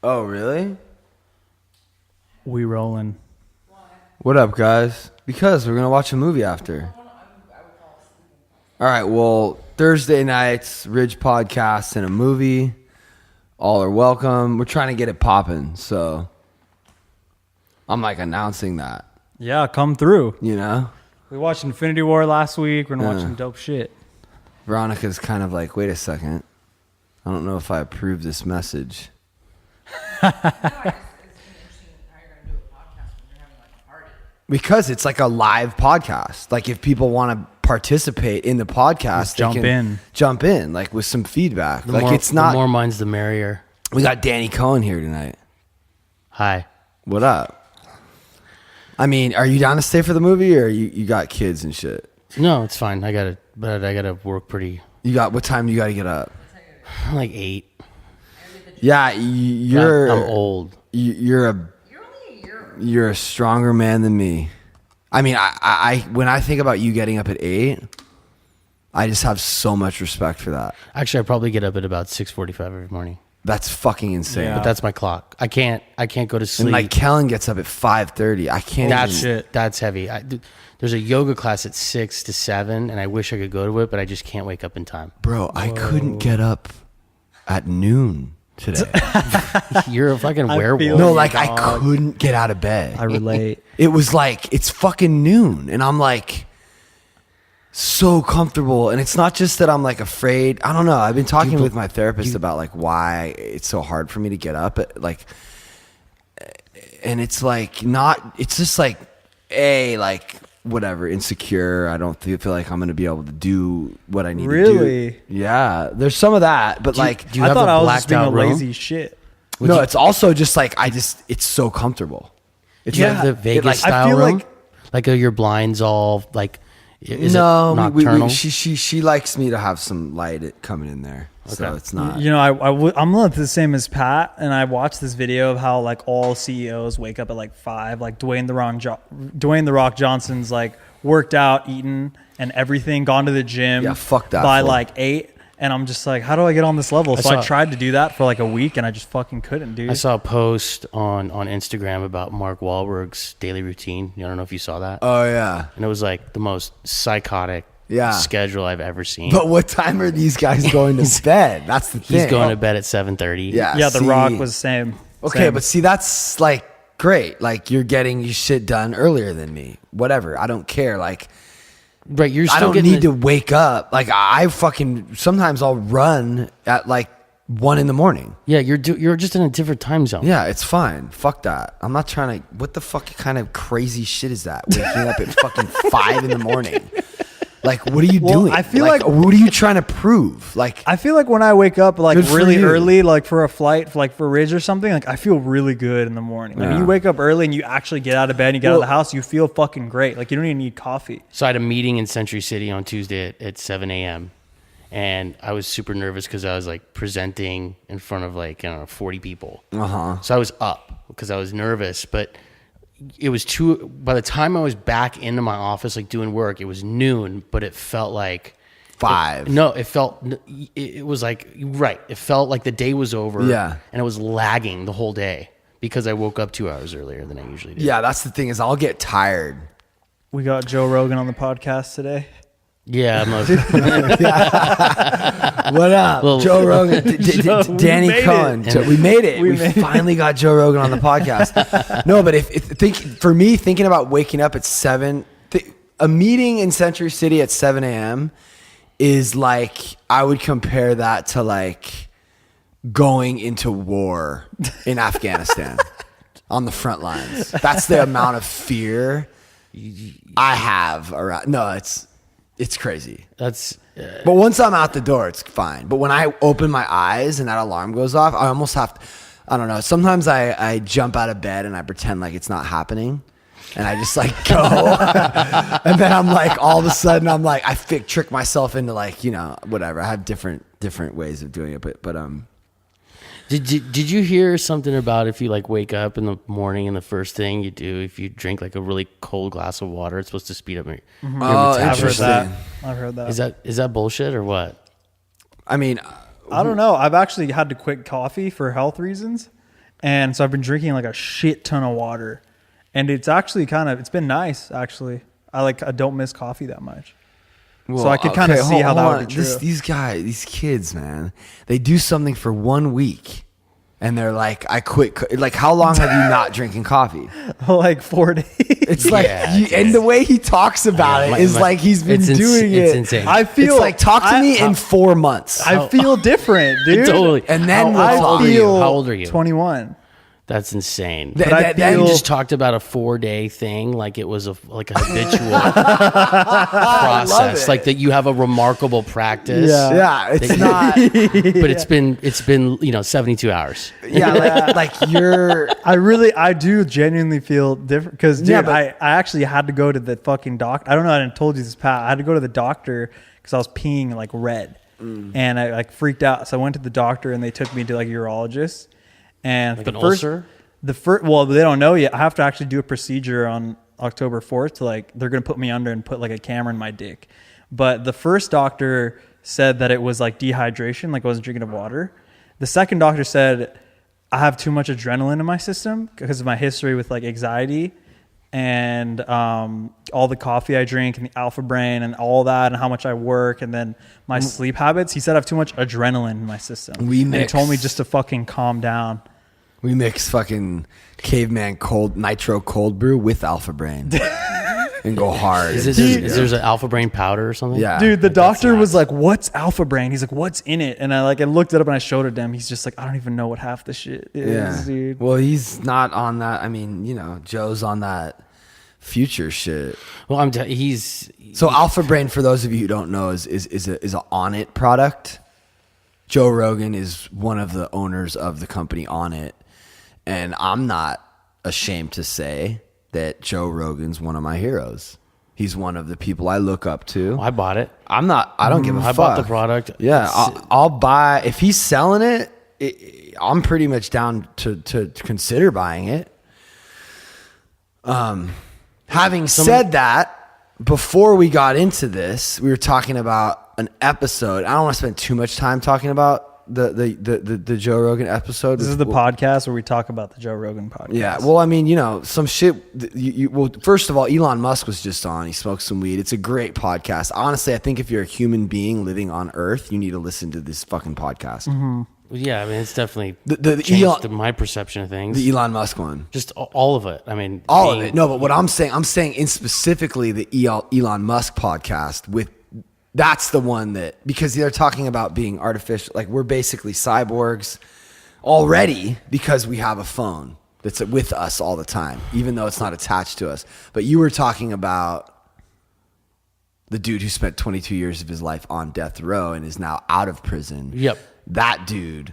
Oh, really? We rolling. What up, guys? Because we're going to watch a movie after. All right, well, Thursday nights, Ridge Podcast and a movie. All are welcome. We're trying to get it popping, so I'm like announcing that. Yeah, come through. You know? We watched Infinity War last week. We're gonna watch some dope shit. Veronica's kind of like, wait a second. I don't know if I approve this message. Because it's like a live podcast. Like if people want to participate in the podcast, they can jump in like with some feedback. The more minds, the merrier. We got Danny Cohen here tonight. Hi. What up? I mean, are you down to stay for the movie, or you got kids and shit? No, it's fine. I gotta work pretty. What time do you gotta get up? Like 8. Yeah, I'm old. You're a stronger man than me. I mean, I when I think about you getting up at 8, I just have so much respect for that. Actually, I probably get up at about 6:45 every morning. That's fucking insane. Yeah. But that's my clock. I can't go to sleep. And like Kellen gets up at 5:30. I can't. That's heavy. There's a yoga class at 6 to 7, and I wish I could go to it, but I just can't wake up in time. Bro, I couldn't get up at noon today. You're a fucking werewolf. No, like I couldn't get out of bed. I relate. It was like, it's fucking noon, and I'm like so comfortable. And it's not just that I'm like afraid. I don't know. I've been talking with my therapist about like why it's so hard for me to get up. Like, and it's like it's just like like whatever, insecure. I don't feel like I'm going to be able to do what I need to do. Really? Yeah. There's some of that, but I thought I was just being a lazy shit. No, it's also just like, it's so comfortable. It's like the Vegas style room? Like are your blinds all like, is it nocturnal? She likes me to have some light coming in there. Okay. So it's not. You know, I'm not the same as Pat, and I watched this video of how like all CEOs wake up at like 5. Like Dwayne the Rock Johnson's like worked out, eaten, and everything, gone to the gym. Yeah, fuck that. By like 8. And I'm just like, how do I get on this level? So I tried to do that for like a week, and I just fucking couldn't, dude. I saw a post on Instagram about Mark Wahlberg's daily routine. I don't know if you saw that. Oh, yeah. And it was like the most psychotic schedule I've ever seen. But what time are these guys going to bed? That's the thing. He's going to bed at 7:30. Yeah, The Rock was the same. Okay, but see, that's like great. Like you're getting your shit done earlier than me. Whatever. I don't care. Like... Right, you're still I don't need to wake up. Like sometimes I'll run at like 1 a.m. Yeah, you're just in a different time zone. Yeah, it's fine. Fuck that. I'm not trying to. What the fuck kind of crazy shit is that? Waking up at fucking 5 a.m. Like, what are you doing? I feel like what are you trying to prove? Like, I feel like when I wake up like really early, like for a flight, like for Ridge or something, like I feel really good in the morning. Like when you wake up early and you actually get out of bed and you get out of the house, you feel fucking great. Like you don't even need coffee. So I had a meeting in Century City on Tuesday at 7 a.m. and I was super nervous because I was like presenting in front of like 40 people. So I was up because I was nervous, but it was by the time I was back into my office, like doing work, it was noon, but it felt like 5. It was like, right. It felt like the day was over. Yeah. And it was lagging the whole day because I woke up 2 hours earlier than I usually do. Yeah. That's the thing is I'll get tired. We got Joe Rogan on the podcast today. Yeah. What up? Joe Rogan, Danny Cohen. We made it. We finally got Joe Rogan on the podcast. No, but for me, thinking about waking up at 7, a meeting in Century City at 7 a.m. is like, I would compare that to like going into war in Afghanistan on the front lines. That's the amount of fear I have around. No, it's crazy. But once I'm out the door, it's fine. But when I open my eyes and that alarm goes off, I almost have to, I don't know. Sometimes I jump out of bed and I pretend like it's not happening. And I just like go. And then I'm like, all of a sudden I'm like, I trick myself into like, whatever. I have different ways of doing it. But Did you hear something about if you like wake up in the morning and the first thing you do, if you drink like a really cold glass of water, it's supposed to speed up your interesting. I've heard that. Is that bullshit or what? I mean, I don't know. I've actually had to quit coffee for health reasons. And so I've been drinking like a shit ton of water, and it's actually it's been nice actually. I don't miss coffee that much. Well, so I could kind of see how that would be true. These kids, man, they do something for 1 week. And they're like, I quit. Like, how long have you not drinking coffee? Like 4 days. It's like, and the way he talks about it is like he's been doing it. It's insane. I feel like, talk to me in 4 months. I feel different, dude. Totally. And then how old are you? 21. That's insane. Then you just talked about a 4-day thing, like it was a habitual process, like that you have a remarkable practice. Yeah, it's not. But it's been 72 hours. Yeah, like you're. I do genuinely feel different because, dude, I actually had to go to the fucking doctor. I don't know. I didn't told you this, Pat. I had to go to the doctor because I was peeing like red, and I like freaked out. So I went to the doctor, and they took me to like a urologist. And like ulcer? Well, they don't know yet. I have to actually do a procedure on October 4th to they're going to put me under and put like a camera in my dick. But the first doctor said that it was like dehydration, like I wasn't drinking enough water. The second doctor said I have too much adrenaline in my system because of my history with like anxiety and all the coffee I drink and the alpha brain and all that and how much I work and then my sleep habits. He said I have too much adrenaline in my system. And he told me just to fucking calm down. We mix fucking caveman nitro cold brew with alpha brain and go hard. Is there an alpha brain powder or something? Yeah. Dude, the doctor was like, what's alpha brain? He's like, what's in it? And I looked it up and I showed it to him. He's just like, I don't even know what half the shit is, dude. Well, he's not on that. I mean, Joe's on that future shit. Well, So alpha brain, for those of you who don't know, is a On It product. Joe Rogan is one of the owners of the company On It. And I'm not ashamed to say that Joe Rogan's one of my heroes. He's one of the people I look up to. I bought it. I don't give a fuck. I bought the product. Yeah, I'll buy. If he's selling it, I'm pretty much down to consider buying it. Having said that, before we got into this, we were talking about an episode. I don't want to spend too much time talking about the Joe Rogan episode. This is the podcast where we talk about the Joe Rogan podcast. Yeah. Well, I mean, some shit. Well, first of all, Elon Musk was just on. He smoked some weed. It's a great podcast. Honestly, I think if you're a human being living on Earth, you need to listen to this fucking podcast. Mm-hmm. Yeah, I mean, it's definitely changed my perception of things. The Elon Musk one. Just all of it. I mean, all of it. No, but what I'm saying in specifically the Elon Musk podcast that's the one that, because they're talking about being artificial, like we're basically cyborgs already because we have a phone that's with us all the time, even though it's not attached to us. But you were talking about the dude who spent 22 years of his life on death row and is now out of prison. Yep. That dude.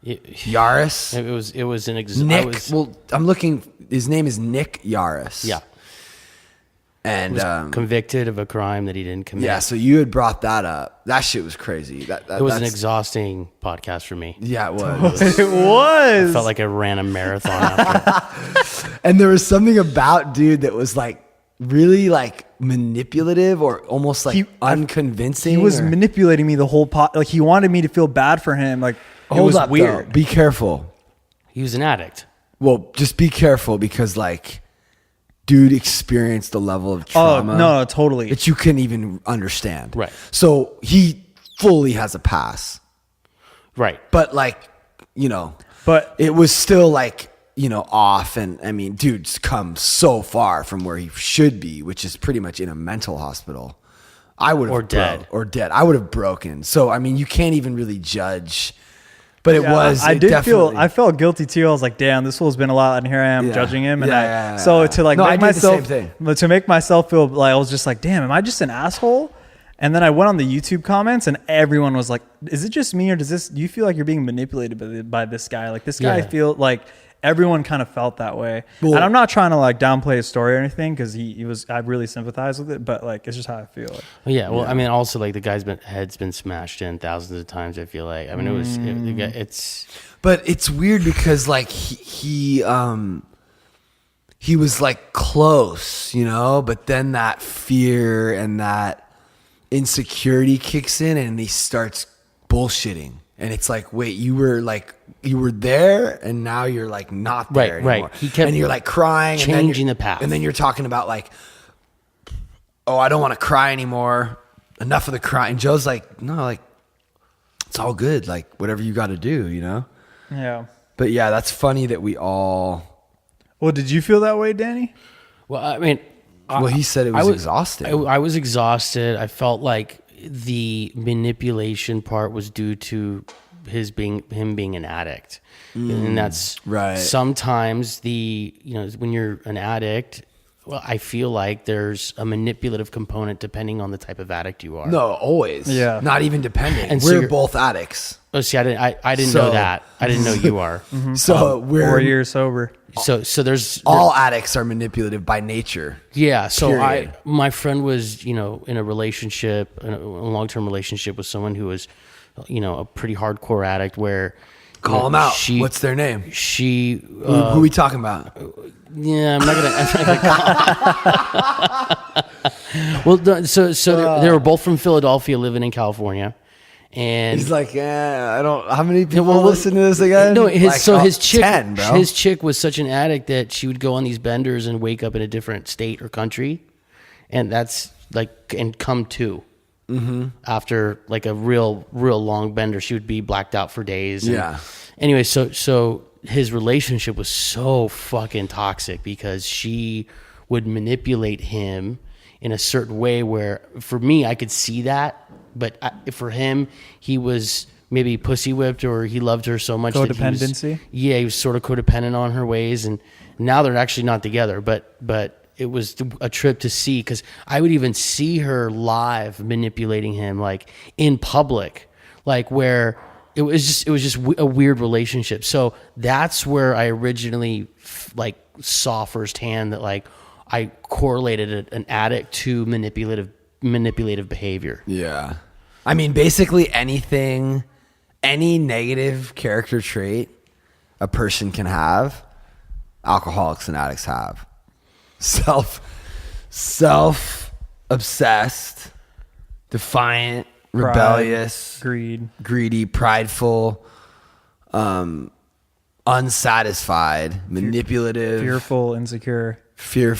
Yaris. It was an Nick. I'm looking. His name is Nick Yaris. Yeah. And was convicted of a crime that he didn't commit. Yeah, so you had brought that up. That shit was crazy. It was an exhausting podcast for me. Yeah, it was. It was. I felt like I ran a marathon after. And there was something about dude that was like really like manipulative or almost like unconvincing. He was manipulating me the whole like he wanted me to feel bad for him. Like it was weird. Though. Be careful. He was an addict. Well, just be careful because like dude experienced a level of trauma. Oh, no, totally. That you couldn't even understand. Right. So he fully has a pass. Right. But like, but it was still like, off. And I mean, dude's come so far from where he should be, which is pretty much in a mental hospital. I would have dead. I would have broken. So, I mean, you can't even really judge. But I felt guilty too. I was like, damn, this fool's been a lot. And here I am judging him. And so to like make myself feel like, I was just like, damn, am I just an asshole? And then I went on the YouTube comments and everyone was like, is it just me or do you feel like you're being manipulated by this guy? Like this guy, I feel like everyone kind of felt that way. Well, and I'm not trying to like downplay his story or anything because I really sympathize with it, but like it's just how I feel. I mean, also like the guy's head's been smashed in thousands of times. I feel like but it's weird because like he was like close, but then that fear and that insecurity kicks in and he starts bullshitting And it's like, wait, you were there and now you're like not there anymore. Right. He kept and you're like crying, changing the path. And then you're talking about like, oh, I don't want to cry anymore. Enough of the crying. And Joe's like, no, like it's all good. Like whatever you got to do, you know? Yeah. But yeah, that's funny that we all. Well, did you feel that way, Danny? Well, I mean, He said it was exhausting. I was exhausted. I felt like the manipulation part was due to him being an addict, and that's right. Sometimes when you're an addict, well, I feel like there's a manipulative component depending on the type of addict you are. No, always. Yeah. Not even depending. And we're both addicts. Oh, see, I didn't know that. I didn't know you are. Mm-hmm. So we're 4 years sober. So there's all addicts are manipulative by nature. Yeah. So my friend was, in a relationship, a long-term relationship with someone who was, a pretty hardcore addict where. Call them out. What's their name? Who are we talking about? Yeah, I'm not gonna. Well, they were both from Philadelphia, living in California, and he's like, I don't. How many people listen to this again? No, his chick, 10, bro. His chick was such an addict that she would go on these benders and wake up in a different state or country, and that's come to. Mm-hmm. After like a real long bender, she would be blacked out for days. Yeah. Anyway, so his relationship was so fucking toxic because she would manipulate him in a certain way where, for me, I could see that, but for him, he was maybe pussy whipped or he loved her so much. Codependency. He was sort of codependent on her ways, and now they're actually not together. But it was a trip to see, because I would even see her live manipulating him, like in public, like where it was just a weird relationship. So that's where I originally saw firsthand that I correlated an addict to manipulative behavior. Yeah. I mean, basically any negative character trait a person can have, alcoholics and addicts have. Self-obsessed, defiant, rebellious, greedy, prideful, unsatisfied, manipulative, fearful, insecure. These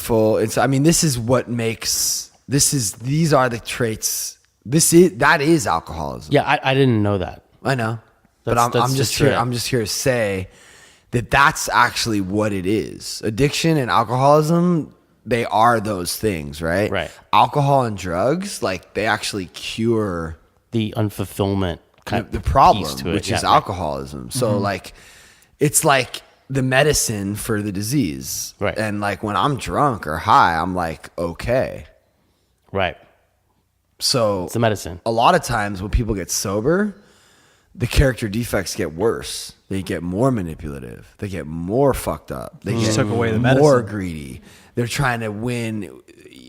are the traits. That is alcoholism. Yeah, I didn't know that. I know, but I'm just here to say that that's actually what it is. Addiction and alcoholism, they are those things, right? Right. Alcohol and drugs, they actually cure the unfulfillment kind of the problem, piece to it. Which is alcoholism. So it's like the medicine for the disease. Right. And when I'm drunk or high, I'm like, okay. Right. So it's the medicine. A lot of times when people get sober, the character defects get worse. They get more manipulative. They get more fucked up. They get took away the medicine. More greedy. They're trying to win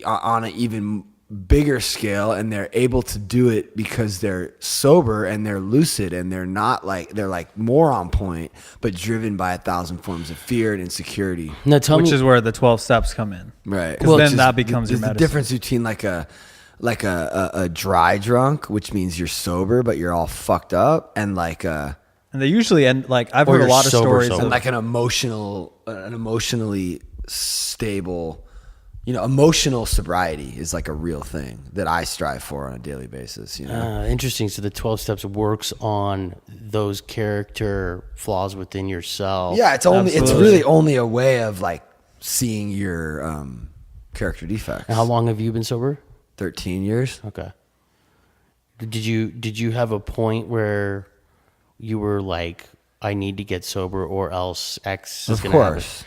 on an even bigger scale, and they're able to do it because they're sober and they're lucid and they're not they're more on point, but driven by 1,000 forms of fear and insecurity. Now which is where the 12 steps come in. Right. Because then that becomes your medicine. The difference between a dry drunk, which means you're sober but you're all fucked up, and and they usually end I've heard a lot of stories and an emotionally stable, emotional sobriety is a real thing that I strive for on a daily basis. Interesting. So the 12 steps works on those character flaws within yourself. Yeah, it's really only a way of seeing your character defects. And how long have you been sober? 13 years. Okay. Did you have a point where you were like, I need to get sober or else X is going to happen? Of course.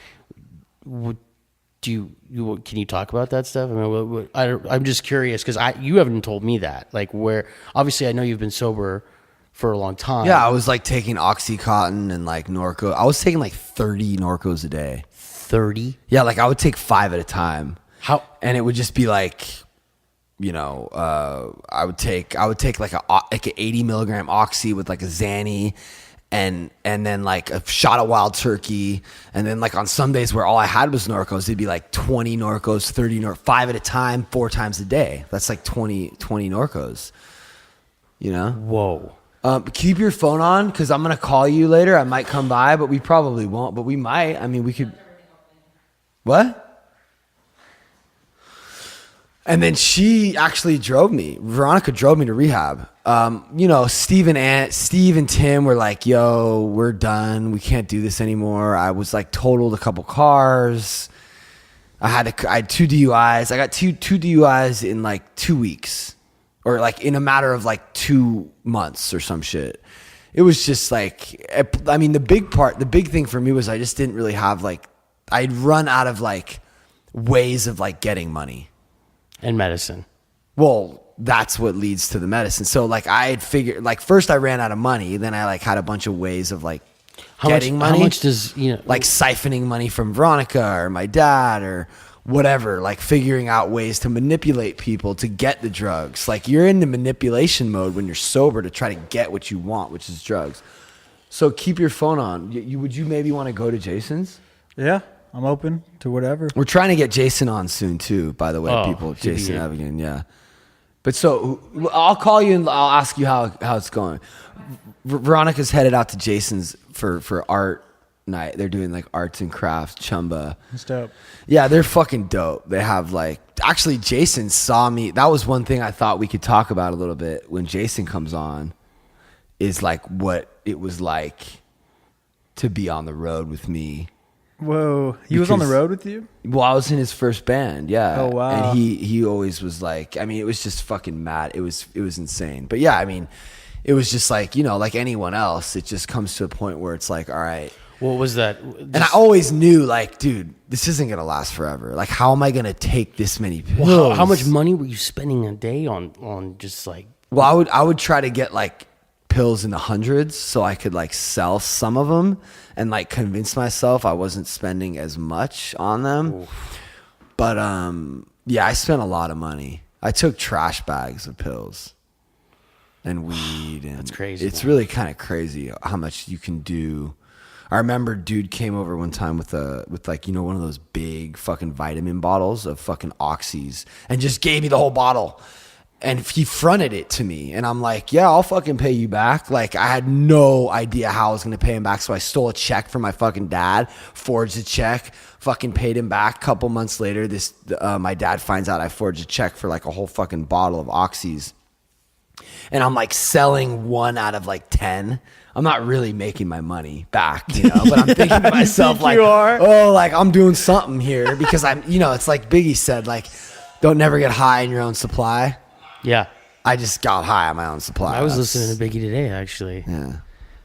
Can you talk about that stuff? I mean, I'm just curious because you haven't told me that. Where obviously I know you've been sober for a long time. Yeah, I was taking OxyContin and Norco. I was taking 30 Norcos a day. 30? Yeah, I would take 5 at a time. How? And it would just be I would take an 80 milligram Oxy with a Xanny. And then a shot of wild turkey, and then on some days where all I had was Norcos, it'd be 20 Norcos, 30 Norcos, 5 at a time, 4 times a day. That's 20 Norcos. Whoa. Keep your phone on because I'm going to call you later. I might come by, but we probably won't. But we might. I mean, we could. What? And then she actually drove me. Veronica drove me to rehab. Steve and Tim were like, yo, we're done. We can't do this anymore. I was like totaled a couple cars. I had 2 DUIs. I got two DUIs in like 2 weeks. Or like in a matter of like 2 months or some shit. It was just like, I mean, the big thing for me was I just didn't really have like, I'd run out of like ways of like getting money. And medicine. Well, that's what leads to the medicine. So like I had figured, like first I ran out of money. Then I like had a bunch of ways of like getting money. How much does, like siphoning money from Veronica or my dad or whatever, like figuring out ways to manipulate people to get the drugs. Like you're in the manipulation mode when you're sober to try to get what you want, which is drugs. So keep your phone on. Would you maybe want to go to Jason's? Yeah, I'm open to whatever. We're trying to get Jason on soon too, by the way, people. Jason Avigan, yeah. But so I'll call you and I'll ask you how it's going. Veronica's headed out to Jason's for art night. They're doing like arts and crafts, chumba. That's dope. Yeah, they're fucking dope. They have like, actually Jason saw me. That was one thing I thought we could talk about a little bit when Jason comes on, is like what it was like to be on the road with me. Whoa, he was on the road with you? Well, I was in his first band, yeah. Oh wow. And he always was like, I mean, it was just fucking mad. It was insane. But yeah, I mean, it was just like, like anyone else, it just comes to a point where it's like, all right. What was that? And I always knew, like, dude, this isn't gonna last forever. Like, how am I gonna take this many pills? Well, how much money were you spending a day on just like? Well, I would try to get like pills in the hundreds so I could like sell some of them and like convince myself I wasn't spending as much on them. Oof. But yeah, I spent a lot of money. I took trash bags of pills and weed, and that's crazy. It's really kind of crazy how much you can do. I remember dude came over one time with like, one of those big fucking vitamin bottles of fucking oxys and just gave me the whole bottle. And he fronted it to me. And I'm like, yeah, I'll fucking pay you back. Like, I had no idea how I was going to pay him back. So I stole a check from my fucking dad, forged a check, fucking paid him back. A couple months later, my dad finds out I forged a check for like a whole fucking bottle of oxys. And I'm like selling 1 out of like 10. I'm not really making my money back, but I'm thinking to myself like, like I'm doing something here because I'm, it's like Biggie said, like, don't never get high in your own supply. Yeah. I just got high on my own supply. I was listening to Biggie today, actually. Yeah.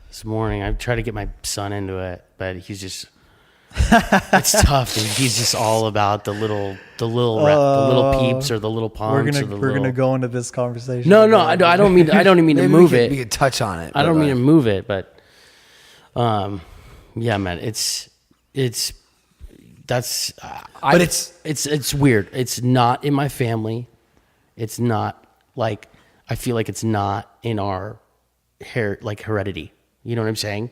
This morning. I tried to get my son into it, but he's just, it's tough. Dude. He's just all about the little peeps or the little punch. We're gonna go into this conversation. No, I don't mean to move it. We could touch on it. I don't mean to move it, but yeah, man, it's weird. It's not in my family. It's not like, I feel like it's not in our heredity. You know what I'm saying?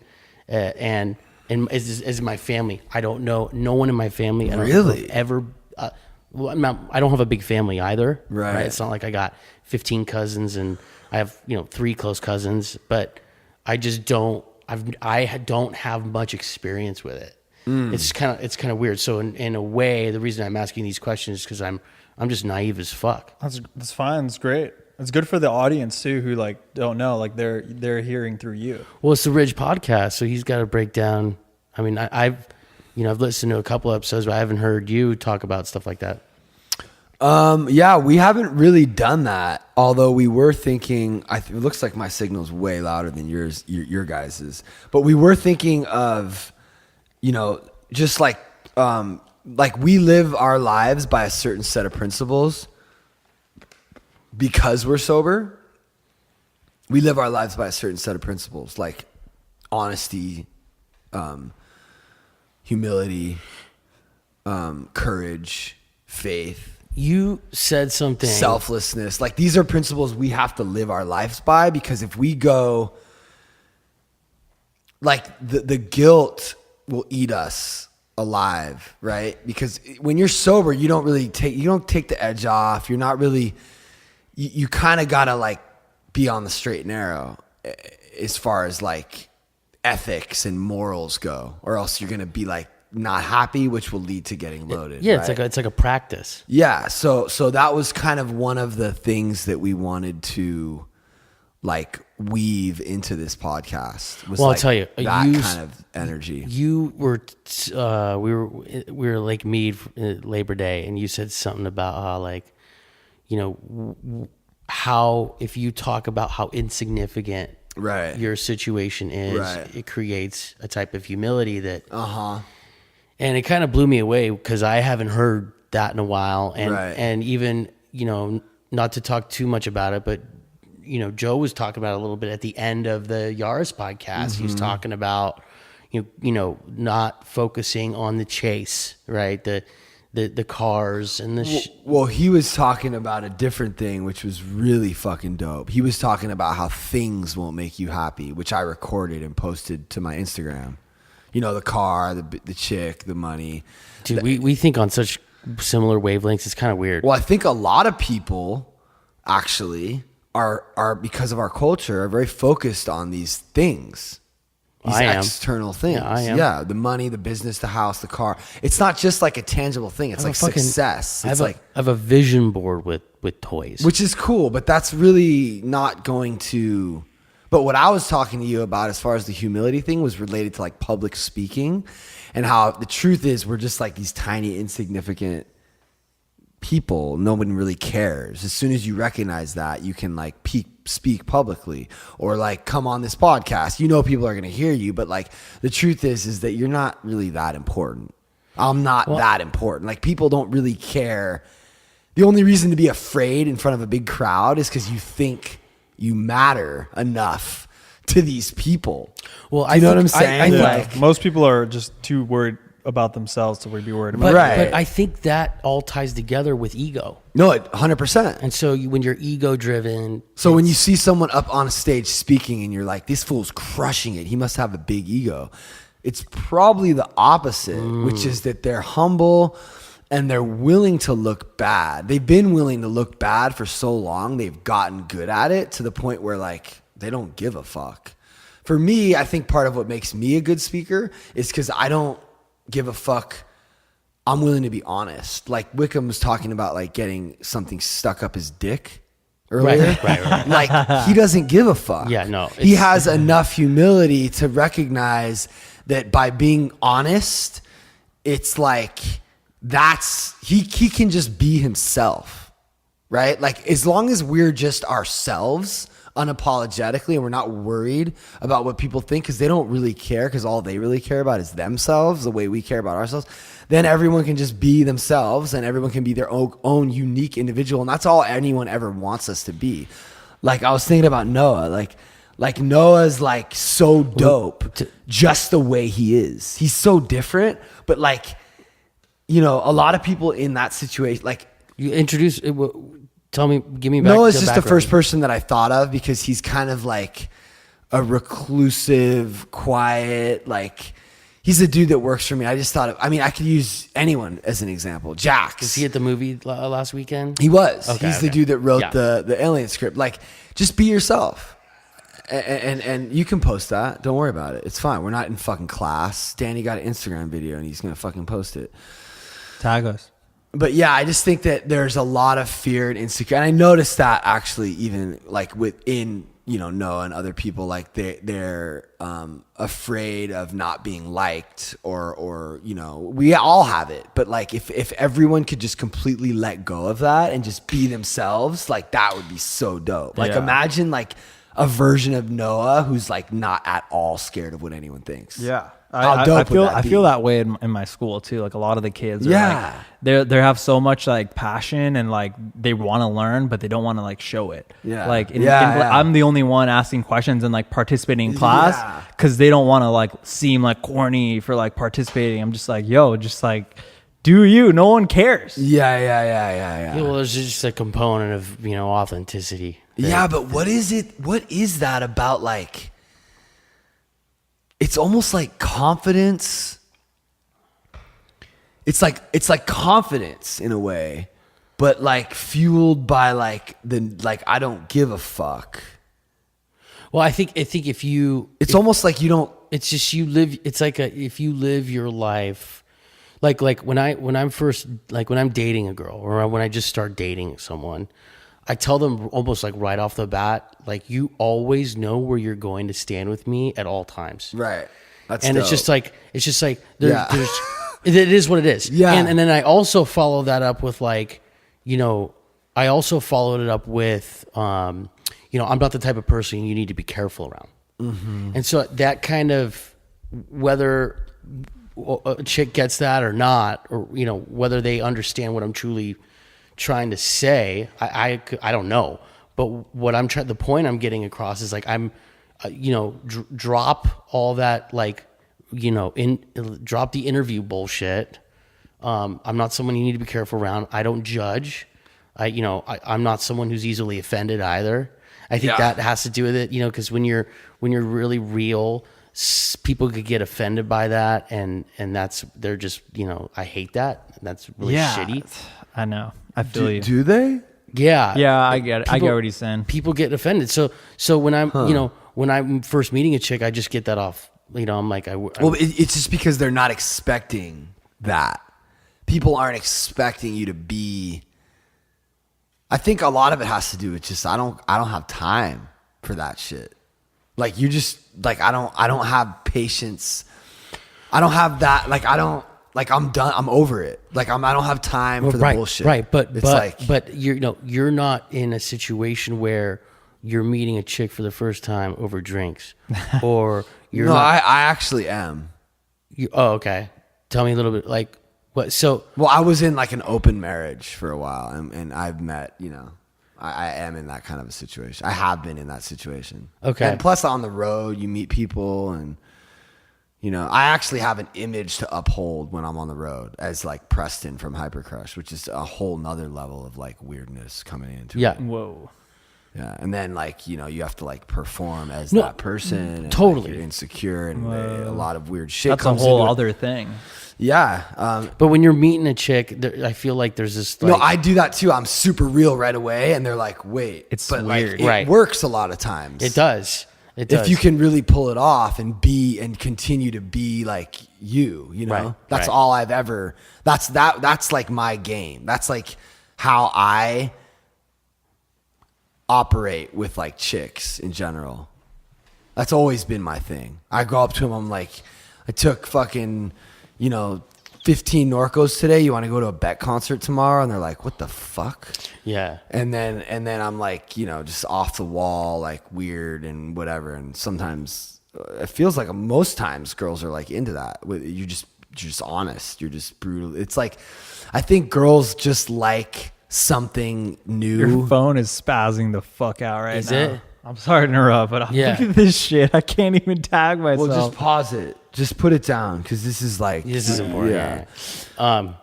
And as my family, I don't know. No one in my family. I don't really ever. I don't have a big family either. Right. It's not like I got 15 cousins and I have 3 close cousins, but I just don't. I don't have much experience with it. It's kind of weird. So in a way, the reason I'm asking these questions is because I'm just naive as fuck. That's fine. It's great. It's good for the audience too, who like don't know, like they're hearing through you. Well, it's the Ridge podcast, so he's got to break down. I mean, I've listened to a couple episodes, but I haven't heard you talk about stuff like that. Yeah, we haven't really done that. Although we were thinking, it looks like my signal's way louder than yours, your guys's. But we were thinking of, just like we live our lives by a certain set of principles. Because we're sober, we live our lives by a certain set of principles, like honesty, humility, courage, faith. You said something. Selflessness. Like, these are principles we have to live our lives by, because if we go, like, the guilt will eat us alive, right? Because when you're sober, you don't take the edge off. You're not really... You kind of got to like be on the straight and narrow. as far as like ethics and morals go, or else you're going to be like not happy, which will lead to getting loaded. Yeah, right? it's like a practice. Yeah, so that was kind of one of the things that we wanted to like weave into this podcast. Was Well, like I'll tell you, that kind of energy. You were, we were Lake Mead Labor Day, and you said something about how like, you know, how if you talk about how insignificant Right. your situation is, Right. it creates a type of humility that. And it kind of blew me away because I haven't heard that in a while, and Right. and even, you know, not to talk too much about it, but you know, Joe was talking about it a little bit at the end of the Yaris podcast. He was talking about you know not focusing on the chase, right? The cars and the Well, he was talking about a different thing, which was really fucking dope. He was talking about how things won't make you happy, which I recorded and posted to my Instagram. You know, the car, the chick, the money. Dude, we think on such similar wavelengths. It's kind of weird. Well, I think a lot of people actually are because of our culture are very focused on these things. These external things. Yeah, I am. Yeah, the money, the business, the house, the car. It's not just like a tangible thing. It's like success. It's I have a vision board with toys. Which is cool, but that's really not going to... But what I was talking to you about as far as the humility thing was related to like public speaking, and how the truth is we're just like these tiny, insignificant people. No one really cares. As soon as you recognize that, you can like speak publicly or like come on this podcast. You know people are going to hear you, but like the truth is that you're not really that important. I'm not that important. Like people don't really care. The only reason to be afraid in front of a big crowd is because you think you matter enough to these people. Well, you know what I'm saying? Like most people are just too worried about themselves to be worried about. But I think that all ties together with ego. No, 100%. And so when you're ego driven, so when you see someone up on a stage speaking and you're like, this fool's crushing it, he must have a big ego. It's probably the opposite, which is that they're humble and they're willing to look bad. They've been willing to look bad for so long. They've gotten good at it to the point where like they don't give a fuck. For me, I think part of what makes me a good speaker is because I don't give a fuck. I'm willing to be honest. Like Wickham was talking about like getting something stuck up his dick earlier. Right. Like he doesn't give a fuck. Yeah, no. He has enough humility to recognize that by being honest, it's like he can just be himself, right? Like as long as we're just ourselves unapologetically and we're not worried about what people think because they don't really care because all they really care about is themselves the way we care about ourselves, then everyone can just be themselves and everyone can be their own unique individual, and that's all anyone ever wants us to be. Like I was thinking about Noah, like Noah's like so dope just the way he is. He's so different, but like, you know, a lot of people in that situation, like you introduce, give me back. Noah's just the first person that I thought of because he's kind of like a reclusive, quiet, like he's a dude that works for me. I just thought I could use anyone as an example. Jax. Was he at the movie last weekend? He was. Okay, he's the dude that wrote the Alien script. Like, just be yourself. And you can post that. Don't worry about it. It's fine. We're not in fucking class. Danny got an Instagram video and he's going to fucking post it. Tag us. But yeah, I just think that there's a lot of fear and insecurity. And I noticed that actually even like within, you know, Noah and other people, like they're afraid of not being liked or, you know, we all have it. But like if everyone could just completely let go of that and just be themselves, like that would be so dope. Like imagine like a version of Noah who's like not at all scared of what anyone thinks. Yeah. I feel that way in my school too. Like a lot of the kids are like, they have so much like passion and like they want to learn, but they don't want to like show it. Yeah. Like I'm the only one asking questions and like participating in class because they don't want to like seem like corny for like participating. I'm just like, yo, just like do you? No one cares. Yeah. Well, there's just a component of, you know, authenticity. Yeah, but what is it? What is that about? Like, it's almost like confidence. It's like confidence in a way, but like fueled by like I don't give a fuck. Well, I think if you, it's almost like you don't. it's just you live. It's like if you live your life, like when I'm first, like when I'm dating a girl or when I just start dating someone, I tell them almost like right off the bat, like you always know where you're going to stand with me at all times. Right. That's and dope. it's just like Yeah. there's it is what it is. Yeah. And then I also follow that up with like, I also followed it up with I'm not the type of person you need to be careful around. Mm-hmm. And so that kind of, whether a chick gets that or not, or whether they understand what I'm truly trying to say, I don't know. But what the point I'm getting across is like I'm drop all that, like drop the interview bullshit. I'm not someone you need to be careful around. I don't judge. I'm not someone who's easily offended either. I think that has to do with it, because when you're really real, people could get offended by that, and they're just, I hate that. That's really shitty. I know. I feel you. Do they? Yeah, I get it. I get what he's saying. People get offended. So when I'm, when I'm first meeting a chick, I just get that off. I'm like, it's just because they're not expecting that. People aren't expecting you to be. I think a lot of it has to do with just I don't have time for that shit. Like you just like I don't have patience. I don't have that. Like I'm done. I'm over it. Like I don't have time for the bullshit. Right, but it's but you're not in a situation where you're meeting a chick for the first time over drinks, or you're. No, not, I actually am. Okay. Tell me a little bit like what. So well, I was in like an open marriage for a while, and I've met I am in that kind of a situation. I have been in that situation. Okay. And plus on the road, you meet people and, I actually have an image to uphold when I'm on the road as like Preston from Hypercrush, which is a whole nother level of like weirdness coming into it. Whoa. Yeah. And then like, you have to like perform as that person. And, totally. Like, you're insecure and a lot of weird shit That's comes a whole into it. other thing. Yeah. But when you're meeting a chick, I feel like there's this. Like, no, I do that too. I'm super real right away, and they're like, "Wait," it's but weird. Like, it works a lot of times. It does. It does. If you can really pull it off and continue to be like Right, that's right. all I've ever. That's like my game. That's like how I operate with like chicks in general. That's always been my thing. I go up to them. I'm like, I took fucking. 15 Norcos today. You want to go to a Beck concert tomorrow? And they're like, what the fuck? Yeah. And then I'm like, just off the wall, like weird and whatever. And sometimes it feels like most times girls are like into that. You're just honest. You're just brutal. It's like, I think girls just like something new. Your phone is spazzing the fuck out right now. Is it? I'm sorry to interrupt, but look at this shit. I can't even tag myself. Well, just pause it. Just put it down because this is important. Yeah.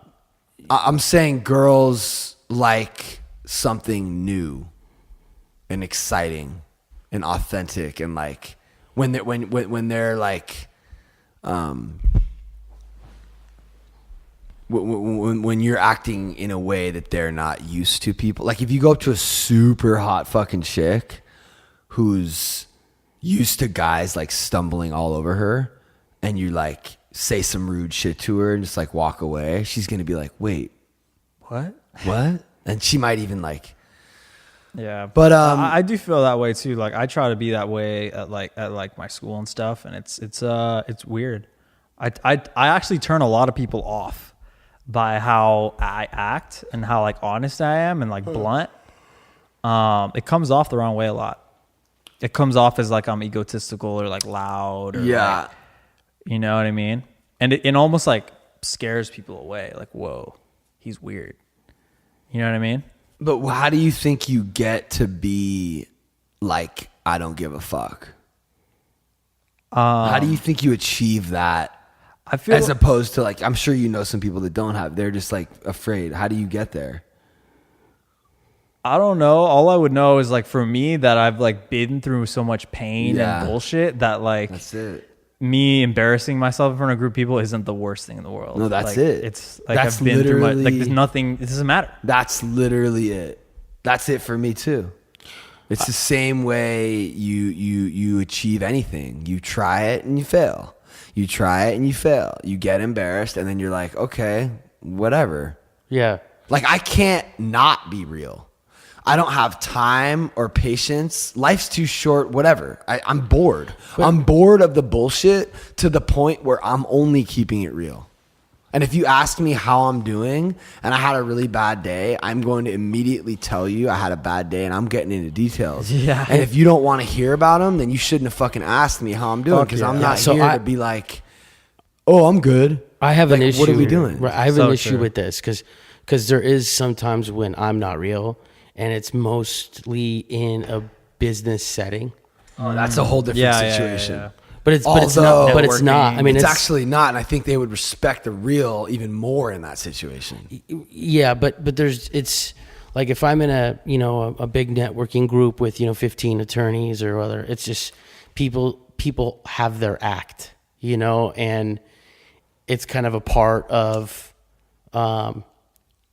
I'm saying girls like something new and exciting and authentic, and like when they're like when you're acting in a way that they're not used to. People like if you go up to a super hot fucking chick who's used to guys like stumbling all over her, and you like say some rude shit to her and just like walk away, she's gonna be like, wait, what? And she might even like, yeah. But I do feel that way too. Like I try to be that way at my school and stuff, and it's weird. I actually turn a lot of people off by how I act and how like honest I am and like blunt. It comes off the wrong way a lot. It comes off as like I'm egotistical or like loud or like, you know what I mean? And it almost like scares people away. Like, whoa, he's weird. You know what I mean? But how do you think you get to be like, I don't give a fuck? How do you think you achieve that? I feel as opposed to like, I'm sure some people that don't have, they're just like afraid. How do you get there? I don't know. All I would know is like for me that I've like been through so much pain and bullshit that like that's it. Me embarrassing myself in front of a group of people isn't the worst thing in the world. No, that's like, it. It's like I've been through like there's nothing. It doesn't matter. That's literally it. That's it for me too. It's the same way you achieve anything. You try it and you fail. You try it and you fail. You get embarrassed and then you're like, okay, whatever. Yeah. Like, I can't not be real. I don't have time or patience. Life's too short, whatever. I'm bored. I'm bored of the bullshit to the point where I'm only keeping it real. And if you ask me how I'm doing and I had a really bad day, I'm going to immediately tell you I had a bad day and I'm getting into details. Yeah. And if you don't want to hear about them, then you shouldn't have fucking asked me how I'm doing, because I'm not here to be like, oh, I'm good. I have an issue. What are we doing? Right, I have an issue with this because there is sometimes when I'm not real, and it's mostly in a business setting. Oh, that's a whole different situation. Yeah. But it's not. I mean, it's actually not, and I think they would respect the real even more in that situation. Yeah, but it's like if I'm in a big networking group with 15 attorneys or other, it's just people have their act, and it's kind of a part of.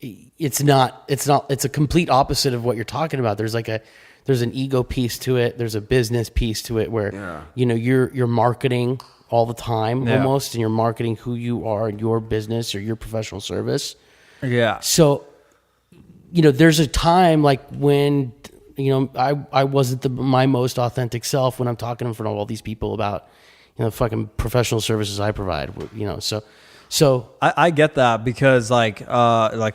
It's a complete opposite of what you're talking about. There's an ego piece to it. There's a business piece to it where, you're marketing all the time almost, and you're marketing who you are in your business or your professional service. Yeah. So, there's a time like when, I wasn't my most authentic self when I'm talking in front of all these people about, fucking professional services I provide, So I get that, because like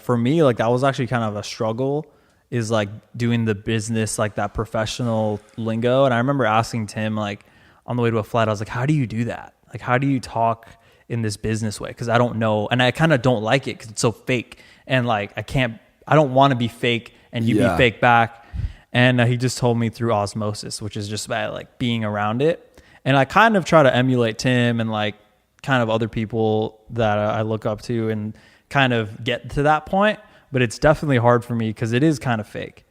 for me, like that was actually kind of a struggle, is like doing the business, like that professional lingo. And I remember asking Tim, like on the way to a flight, I was like, how do you do that? Like, how do you talk in this business way? Cause I don't know. And I kind of don't like it cause it's so fake. And like, I don't want to be fake and you be fake back. And he just told me through osmosis, which is just about like being around it. And I kind of try to emulate Tim and like kind of other people that I look up to and kind of get to that point. But it's definitely hard for me because it is kind of fake.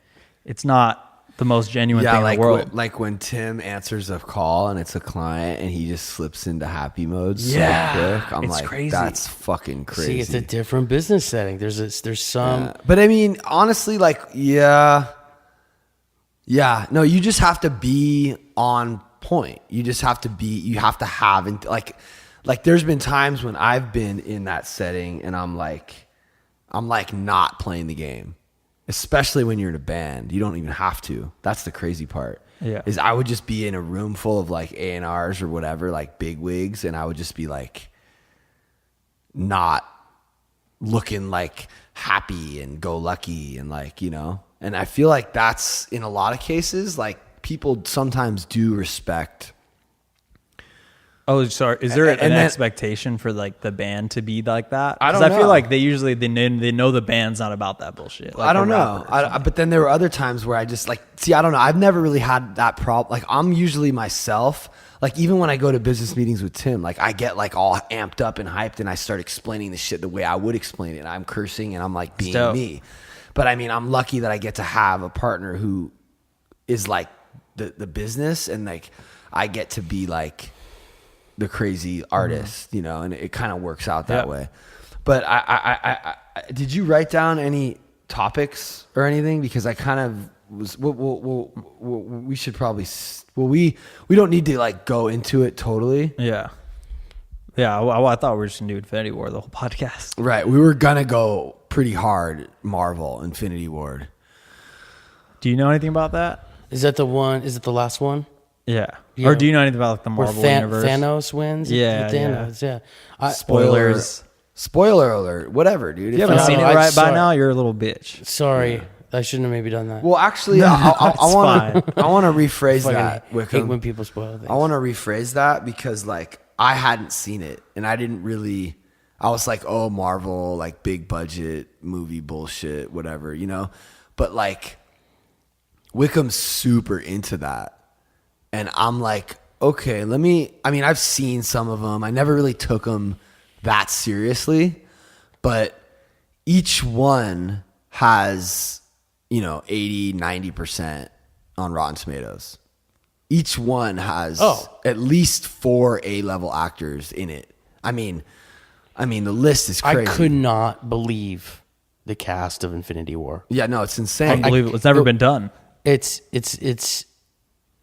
It's not the most genuine thing in the world. Like when Tim answers a call and it's a client and he just slips into happy mode so quick. I'm like, crazy. That's fucking crazy. See, it's a different business setting. There's some... Yeah. But I mean, honestly, like, no, you just have to be on point. You just have to you have to have, like there's been times when I've been in that setting and I'm like not playing the game, especially when you're in a band. You don't even have to. That's the crazy part. Yeah. Is I would just be in a room full of like A&Rs or whatever, like big wigs. And I would just be like, not looking like happy and go lucky and like, and I feel like that's in a lot of cases, like people sometimes do respect. Oh, sorry. Is there an expectation for like the band to be like that? I don't know. I feel like they know the band's not about that bullshit. Like I don't know. But then there were other times where I just like, I don't know. I've never really had that problem. Like I'm usually myself. Like even when I go to business meetings with Tim, like I get like all amped up and hyped and I start explaining the shit the way I would explain it. I'm cursing and I'm like being me. But I mean, I'm lucky that I get to have a partner who is like the business, and like I get to be like the crazy artist, and it kind of works out that way. But I did you write down any topics or anything? Because I kind of was, we should probably, we don't need to like go into it totally. Yeah. Yeah. Well, I thought we were just going to do Infinity War, the whole podcast. Right. We were going to go pretty hard Marvel Infinity War. Do you know anything about that? Is that the one? Is it the last one? Yeah. Or do you know anything about like the Marvel universe? Thanos wins? Yeah. Thanos, yeah. Spoiler alert. Whatever, dude. If you haven't seen it by now, you're a little bitch. Sorry. I shouldn't have maybe done that. Well, actually, I want to rephrase that. I hate when people spoil things. I want to rephrase that because like I hadn't seen it and I didn't really. I was like, oh, Marvel, like big budget movie bullshit, whatever, But like, Wickham's super into that, and I'm like, okay, I've seen some of them. I never really took them that seriously, but each one has 80-90% on Rotten Tomatoes. Each one has at least 4 A-level actors in it. I mean the list is crazy. I could not believe the cast of Infinity War. Yeah, no, it's insane. Unbelievable. It's never been done. it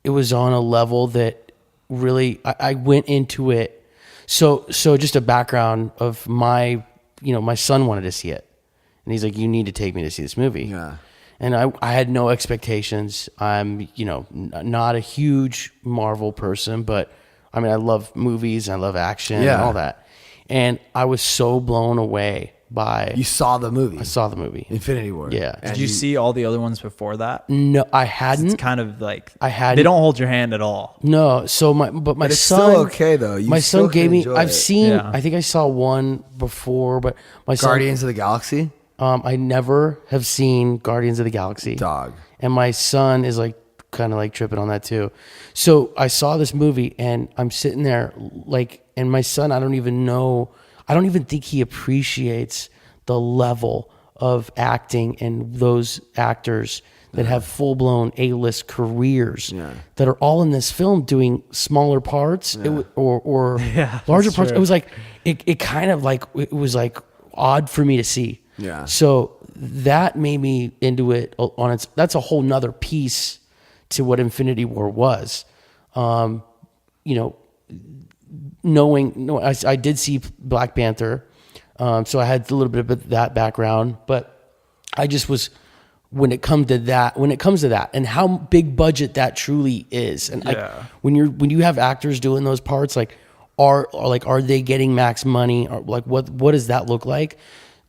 was on a level that really I went into it. So just a background of my son wanted to see it, and he's like, you need to take me to see this movie. Yeah. And I had no expectations. I'm, not a huge Marvel person, but I mean, I love movies, I love action and all that. And I was so blown away by... You saw the movie? I saw the movie. Infinity War. Yeah. Did you see all the other ones before that? No, I hadn't. It's kind of like... I hadn't. They don't hold your hand at all. No, so my it's son... still okay, though. My son gave me... I've it. seen... Yeah. I think I saw one before, but my son... Guardians of the Galaxy? I never have seen Guardians of the Galaxy. Dog. And my son is like kind of like tripping on that too. So I saw this movie and I'm sitting there like, and my son, I don't even think he appreciates the level of acting and those actors that have full blown A-list careers that are all in this film doing smaller parts or larger parts. It was like, it kind of like, it was like odd for me to see. Yeah. So that made me into it on its. That's a whole nother piece to what Infinity War was. I did see Black Panther, so I had a little bit of that background. But I just was when it comes to that, and how big budget that truly is, and when you have actors doing those parts, like are they getting max money, or like what does that look like?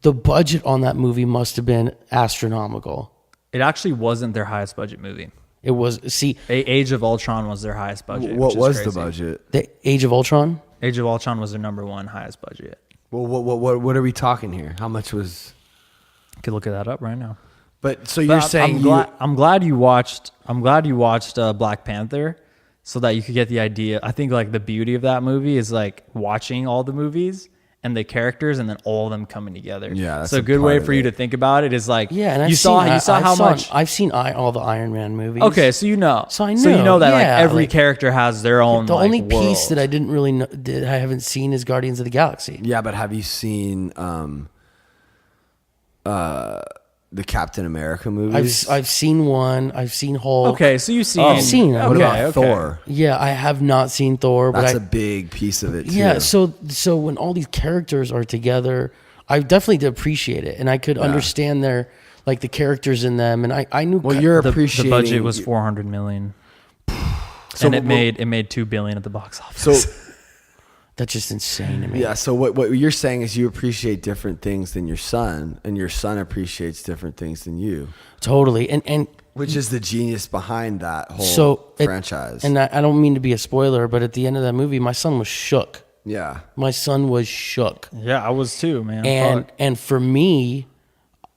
The budget on that movie must have been astronomical. It actually wasn't their highest budget movie. It was, Age of Ultron was their highest budget. What was the budget? The Age of Ultron? Age of Ultron was their number one highest budget. Well, what are we talking here? How much was? I could look that up right now. But so you're saying I'm glad you watched Black Panther, so that you could get the idea. I think like the beauty of that movie is like watching all the movies and the characters, and then all of them coming together. Yeah, that's so a good way for you to think about it is like, and you saw how much. I've seen all the Iron Man movies. Okay, so you know, so you know that like every character has their own. The only world. piece that I didn't really know, that I haven't seen is Guardians of the Galaxy. Yeah, but have you seen the Captain America movies? I've seen one. I've seen Hulk. Okay, so you've seen. I've seen. What about Thor? Yeah, I have not seen Thor, but that's a big piece of it too. Yeah, so when all these characters are together, I definitely did appreciate it, and I could understand their like the characters in them, and I knew. Well, you're appreciating. The budget was $400 million, and it made $2 billion at the box office. So. That's just insane to me. Yeah, so what you're saying is you appreciate different things than your son, and your son appreciates different things than you. Totally. And which is the genius behind that whole franchise. And I don't mean to be a spoiler, but at the end of that movie, my son was shook. Yeah. My son was shook. Yeah, I was too, man. And for me,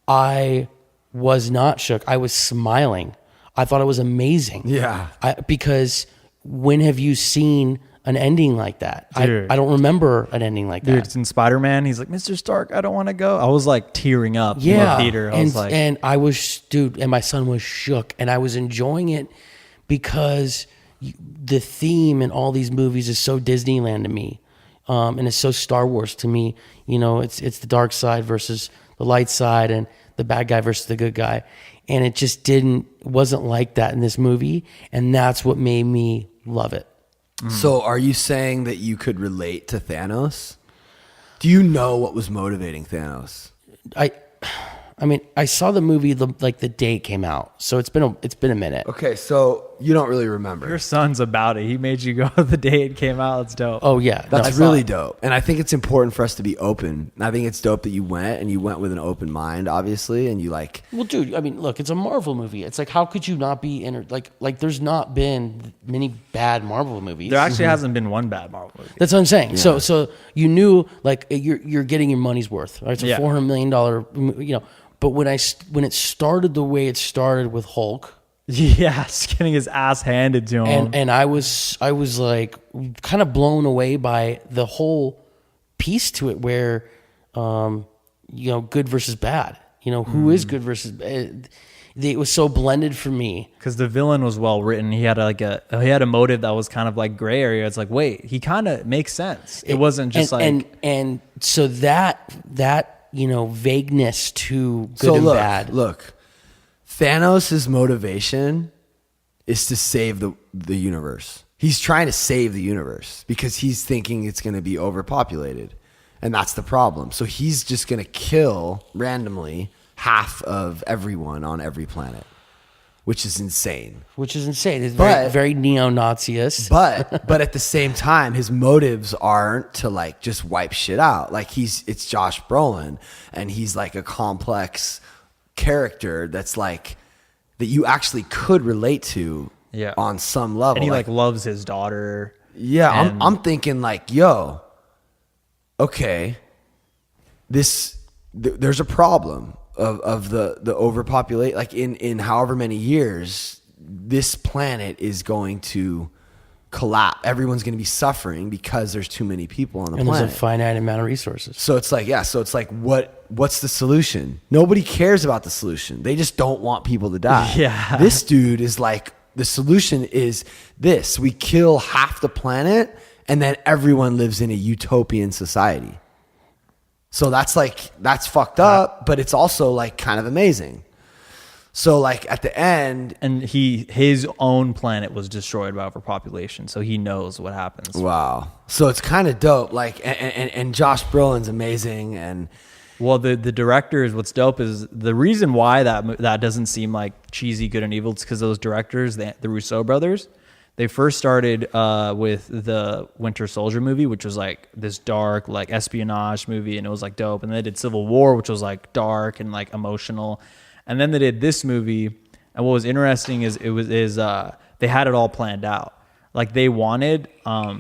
I was not shook. I was smiling. I thought it was amazing. Yeah. Because when have you seen an ending like that? I don't remember an ending like that. Dude, it's in Spider-Man. He's like, Mr. Stark, I don't want to go. I was like tearing up in the theater. And my son was shook, and I was enjoying it because the theme in all these movies is so Disneyland to me. And it's so Star Wars to me. It's the dark side versus the light side, and the bad guy versus the good guy. And it just wasn't like that in this movie. And that's what made me love it. So are you saying that you could relate to Thanos? Do you know what was motivating Thanos? I mean, I saw the movie the day it came out, so it's been a minute. Okay, so you don't really remember. Your son's about it. He made you go the day it came out. It's dope. Oh yeah, that's really dope. And I think it's important for us to be open. I think it's dope that you went with an open mind, obviously, and you like. Well, dude, I mean, look, it's a Marvel movie. It's like, how could you not be like there's not been many bad Marvel movies. There actually hasn't been one bad Marvel movie. That's what I'm saying. Yeah. So you knew like you're getting your money's worth. Right? It's a $400 million. But when it started the way it started with Hulk, just getting his ass handed to him, and I was like kind of blown away by the whole piece to it, where good versus bad. Who is good versus bad. It was so blended for me because the villain was well written. He had a motive that was kind of like gray area. It's like, wait, he kind of makes sense. It wasn't just and so that vagueness to good and bad. Look, Thanos' motivation is to save the universe. He's trying to save the universe because he's thinking it's going to be overpopulated. And that's the problem. So he's just going to kill randomly half of everyone on every planet, which is insane. It's very, very neo-Nazi-ist. But at the same time, his motives aren't to like just wipe shit out. Like it's Josh Brolin, and he's like a complex character that's like that you actually could relate to on some level. And he like loves his daughter. Yeah, I'm thinking like, yo, okay, there's a problem of the overpopulate. Like in however many years, this planet is going to collapse. Everyone's going to be suffering because there's too many people on the planet. There's a finite amount of resources. So it's like, what's the solution? Nobody cares about the solution. They just don't want people to die. Yeah. This dude is like, the solution is this: we kill half the planet, and then everyone lives in a utopian society. So that's fucked up, but it's also like kind of amazing. So like at the end, and his own planet was destroyed by overpopulation, so he knows what happens. Wow. So it's kind of dope. Like and Josh Brolin's amazing. And well, the directors, what's dope is the reason why that doesn't seem like cheesy good and evil. It's because those directors, the Russo brothers, they first started with the Winter Soldier movie, which was like this dark like espionage movie, and it was like dope. And they did Civil War, which was like dark and like emotional. And then they did this movie, and what was interesting is they had it all planned out. Like they wanted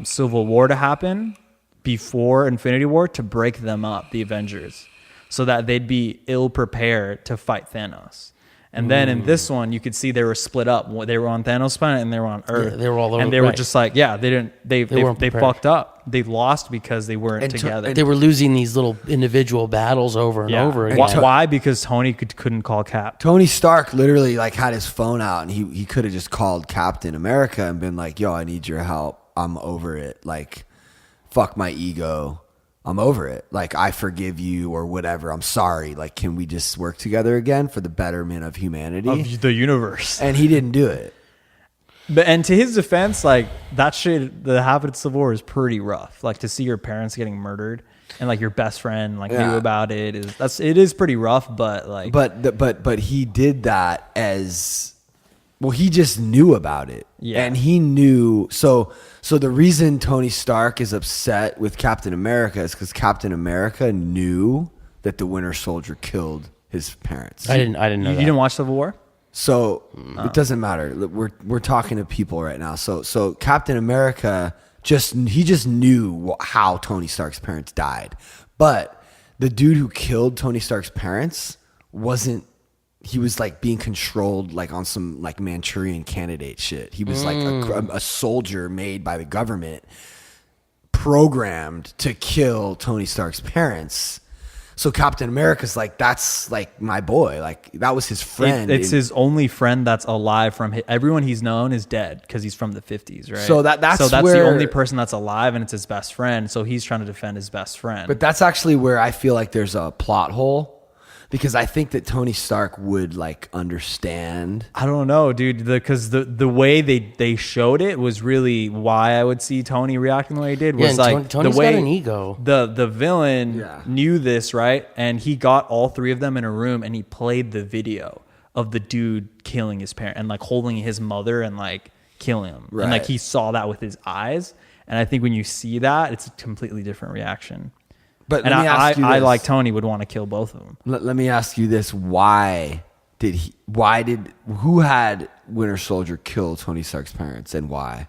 Civil War to happen before Infinity War to break them up, the Avengers, so that they'd be ill prepared to fight Thanos. And then in this one, you could see they were split up. They were on Thanos' planet and they were on Earth. Yeah, they were all over. And they were just like, they fucked up. They lost because they weren't together. They were losing these little individual battles over and over again. Why? Because Tony couldn't call Cap. Tony Stark literally like had his phone out, and he could have just called Captain America and been like, yo, I need your help. I'm over it. Like, fuck my ego. I'm over it. Like, I forgive you or whatever. I'm sorry. Like, can we just work together again for the betterment of humanity? Of the universe. And he didn't do it. And to his defense, like, that shit that happened at Civil War is pretty rough. Like, to see your parents getting murdered and, like, your best friend, like, knew about it. It is pretty rough, but, like... But he did that as... Well, he just knew about it. Yeah. And he knew... So the reason Tony Stark is upset with Captain America is because Captain America knew that the Winter Soldier killed his parents. I didn't know that. You didn't watch Civil War? So it doesn't matter. We're talking to people right now. So Captain America just knew how Tony Stark's parents died. But the dude who killed Tony Stark's parents wasn't... He was like being controlled like on some like Manchurian Candidate shit. He was like a soldier made by the government, programmed to kill Tony Stark's parents. So Captain America's like, that's like my boy. Like that was his friend. It's his only friend that's alive from everyone he's known is dead because he's from the 50s, right? So that's the only person that's alive, and it's his best friend. So he's trying to defend his best friend. But that's actually where I feel like there's a plot hole. Because I think that Tony Stark would like understand. I don't know, dude. Because the way they showed it was really why I would see Tony reacting the way he did. Was like Tony's the way got an ego. The villain knew this, right? And he got all three of them in a room, and he played the video of the dude killing his parent and like holding his mother and like killing him. Right. And like he saw that with his eyes. And I think when you see that, it's a completely different reaction. But I like Tony would want to kill both of them. Let me ask you this: who had Winter Soldier kill Tony Stark's parents, and why?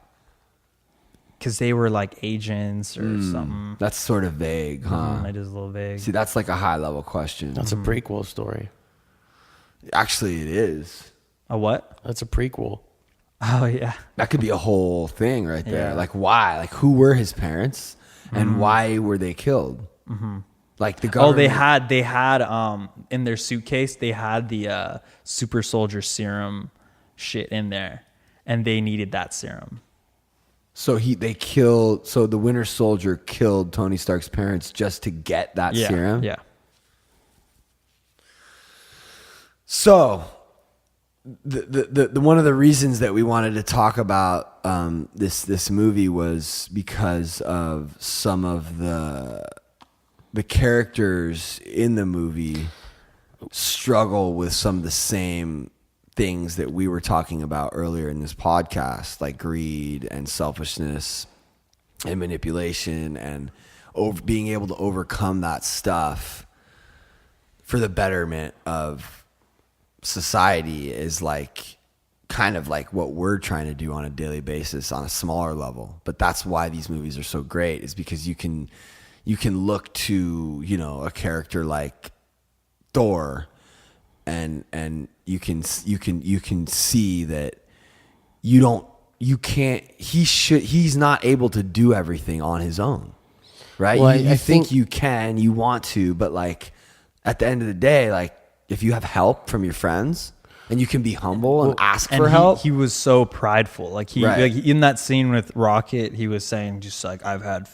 Because they were like agents or something. That's sort of vague, huh? It is a little vague. See, that's like a high level question. That's a prequel story. Actually, it is. A what? That's a prequel. Oh yeah. That could be a whole thing right there. Yeah. Like why? Like who were his parents, and why were they killed? Mm-hmm. Like the government. Oh, they had in their suitcase they had the super soldier serum shit in there, and they needed that serum. So the Winter Soldier killed Tony Stark's parents just to get that serum. Yeah. So the one of the reasons that we wanted to talk about this movie was because of some of the characters in the movie struggle with some of the same things that we were talking about earlier in this podcast, like greed and selfishness and manipulation, and being able to overcome that stuff for the betterment of society is like kind of like what we're trying to do on a daily basis on a smaller level. But that's why these movies are so great, is because you can look to, you know, a character like Thor and you can see that he's not able to do everything on his own, right? Well, you think you can, you want to, but like at the end of the day, like if you have help from your friends and you can be humble and ask for help. He was so prideful. Like in that scene with Rocket, he was saying just like, I've had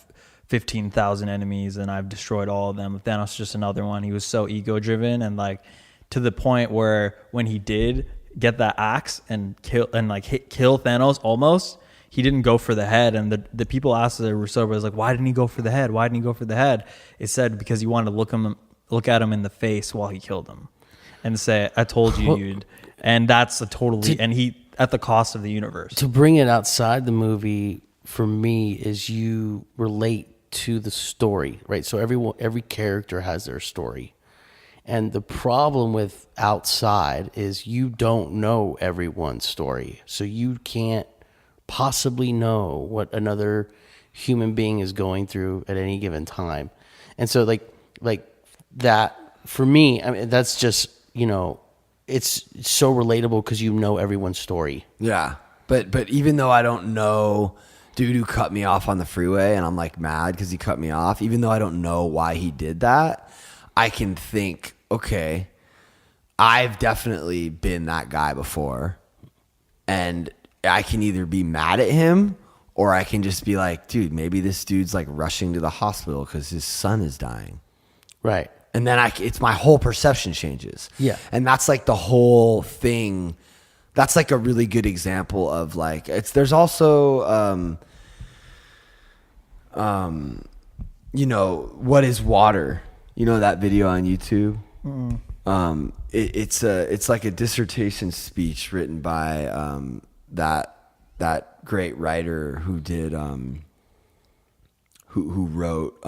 15,000 enemies and I've destroyed all of them. Thanos is just another one. He was so ego driven, and like to the point where when he did get that axe and kill Thanos almost, he didn't go for the head. And the people asked the Russo was like, why didn't he go for the head? Why didn't he go for the head? It said because he wanted to look at him in the face while he killed him and say, I told you you'd. And that's and he at the cost of the universe. To bring it outside the movie for me is you relate to the story, right? So every character has their story. And the problem with outside is you don't know everyone's story. So you can't possibly know what another human being is going through at any given time. And so like that for me, I mean, that's just, you know, it's so relatable because you know everyone's story. Yeah. But even though I don't know dude who cut me off on the freeway and I'm like mad because he cut me off, even though I don't know why he did that, I can think, okay, I've definitely been that guy before, and I can either be mad at him or I can just be like, dude, maybe this dude's like rushing to the hospital because his son is dying. Right. And then it's my whole perception changes. Yeah. And that's like the whole thing. That's like a really good example of like, there's also, you know, what is water? You know that video on YouTube? Mm. It's like a dissertation speech written by that great writer who did who wrote.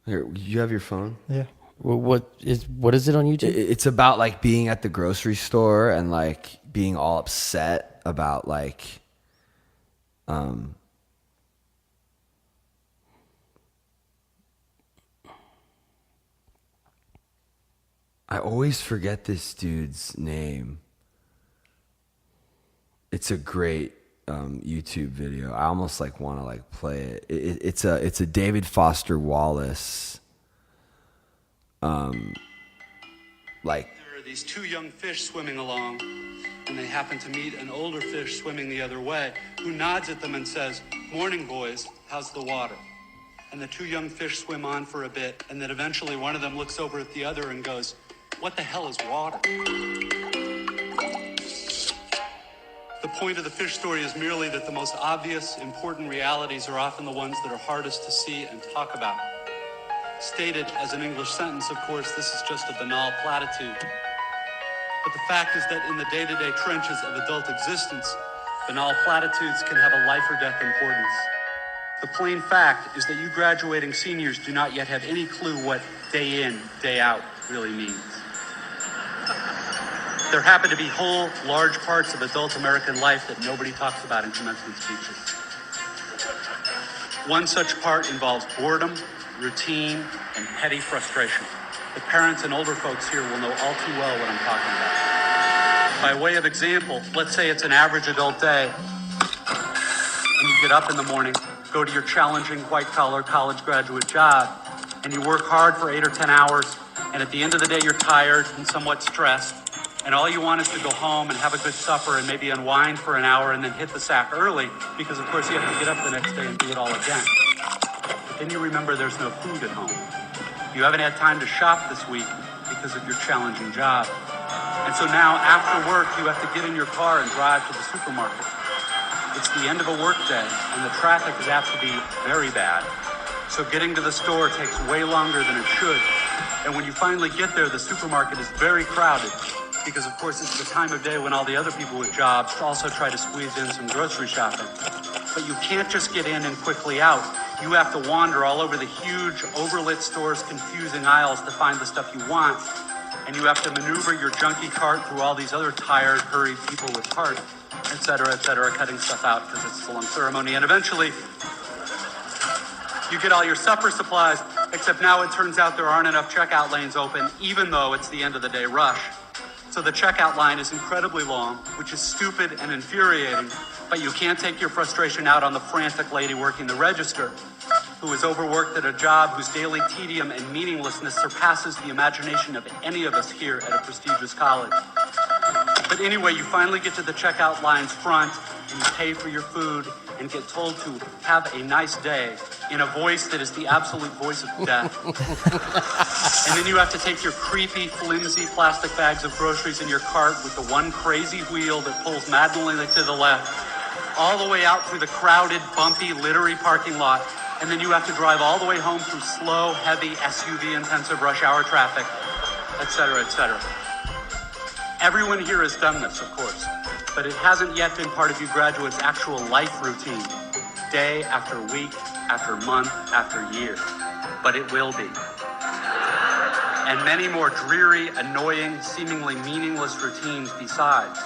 Here, you have your phone? Yeah. Well, what is it on YouTube? It's about like being at the grocery store and like being all upset about like I always forget this dude's name. It's a great YouTube video. I almost like want to like play it. It's a David Foster Wallace. Like there are these two young fish swimming along, and they happen to meet an older fish swimming the other way, who nods at them and says, "Morning, boys. How's the water?" And the two young fish swim on for a bit, and then eventually one of them looks over at the other and goes, "What the hell is water?" The point of the fish story is merely that the most obvious, important realities are often the ones that are hardest to see and talk about. Stated as an English sentence, of course, this is just a banal platitude. But the fact is that in the day-to-day trenches of adult existence, banal platitudes can have a life or death importance. The plain fact is that you graduating seniors do not yet have any clue what day in, day out really means. There happen to be whole, large parts of adult American life that nobody talks about in commencement speeches. One such part involves boredom, routine, and petty frustration. The parents and older folks here will know all too well what I'm talking about. By way of example, let's say it's an average adult day, and you get up in the morning, go to your challenging white-collar college graduate job, and you work hard for 8 or 10 hours, and at the end of the day you're tired and somewhat stressed, and all you want is to go home and have a good supper and maybe unwind for an hour and then hit the sack early, because of course you have to get up the next day and do it all again. But then you remember there's no food at home. You haven't had time to shop this week because of your challenging job. And so now, after work, you have to get in your car and drive to the supermarket. It's the end of a work day, and the traffic is apt to be very bad. So getting to the store takes way longer than it should. And when you finally get there, the supermarket is very crowded because, of course, it's the time of day when all the other people with jobs also try to squeeze in some grocery shopping. But you can't just get in and quickly out. You have to wander all over the huge, overlit store's confusing aisles to find the stuff you want. And you have to maneuver your junky cart through all these other tired, hurried people with carts, et cetera, cutting stuff out because it's a long ceremony. And eventually, you get all your supper supplies, except now it turns out there aren't enough checkout lanes open, even though it's the end of the day rush. So the checkout line is incredibly long, which is stupid and infuriating, but you can't take your frustration out on the frantic lady working the register, who is overworked at a job whose daily tedium and meaninglessness surpasses the imagination of any of us here at a prestigious college. But anyway, you finally get to the checkout line's front, and you pay for your food, and get told to have a nice day in a voice that is the absolute voice of death. And then you have to take your creepy, flimsy plastic bags of groceries in your cart with the one crazy wheel that pulls maddeningly to the left, all the way out through the crowded, bumpy, littery parking lot. And then you have to drive all the way home through slow, heavy, SUV-intensive rush hour traffic, et cetera, et cetera. Everyone here has done this, of course, but it hasn't yet been part of you graduates' actual life routine, day after week, after month, after year. But it will be. And many more dreary, annoying, seemingly meaningless routines besides.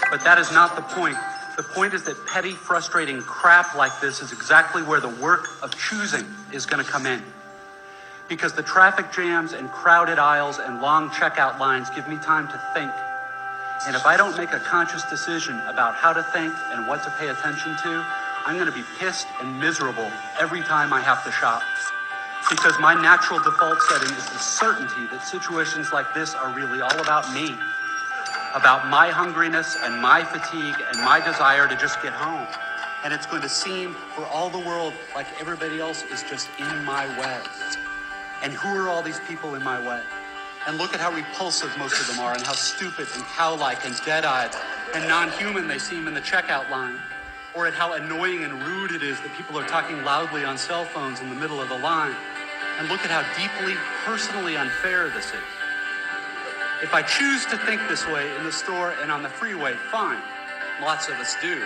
But that is not the point. The point is that petty, frustrating crap like this is exactly where the work of choosing is going to come in. Because the traffic jams and crowded aisles and long checkout lines give me time to think. And if I don't make a conscious decision about how to think and what to pay attention to, I'm going to be pissed and miserable every time I have to shop. Because my natural default setting is the certainty that situations like this are really all about me. About my hungriness and my fatigue and my desire to just get home. And it's going to seem for all the world like everybody else is just in my way. And who are all these people in my way? And look at how repulsive most of them are and how stupid and cow-like and dead-eyed and non-human they seem in the checkout line. Or at how annoying and rude it is that people are talking loudly on cell phones in the middle of the line. And look at how deeply, personally unfair this is. If I choose to think this way in the store and on the freeway, fine. Lots of us do.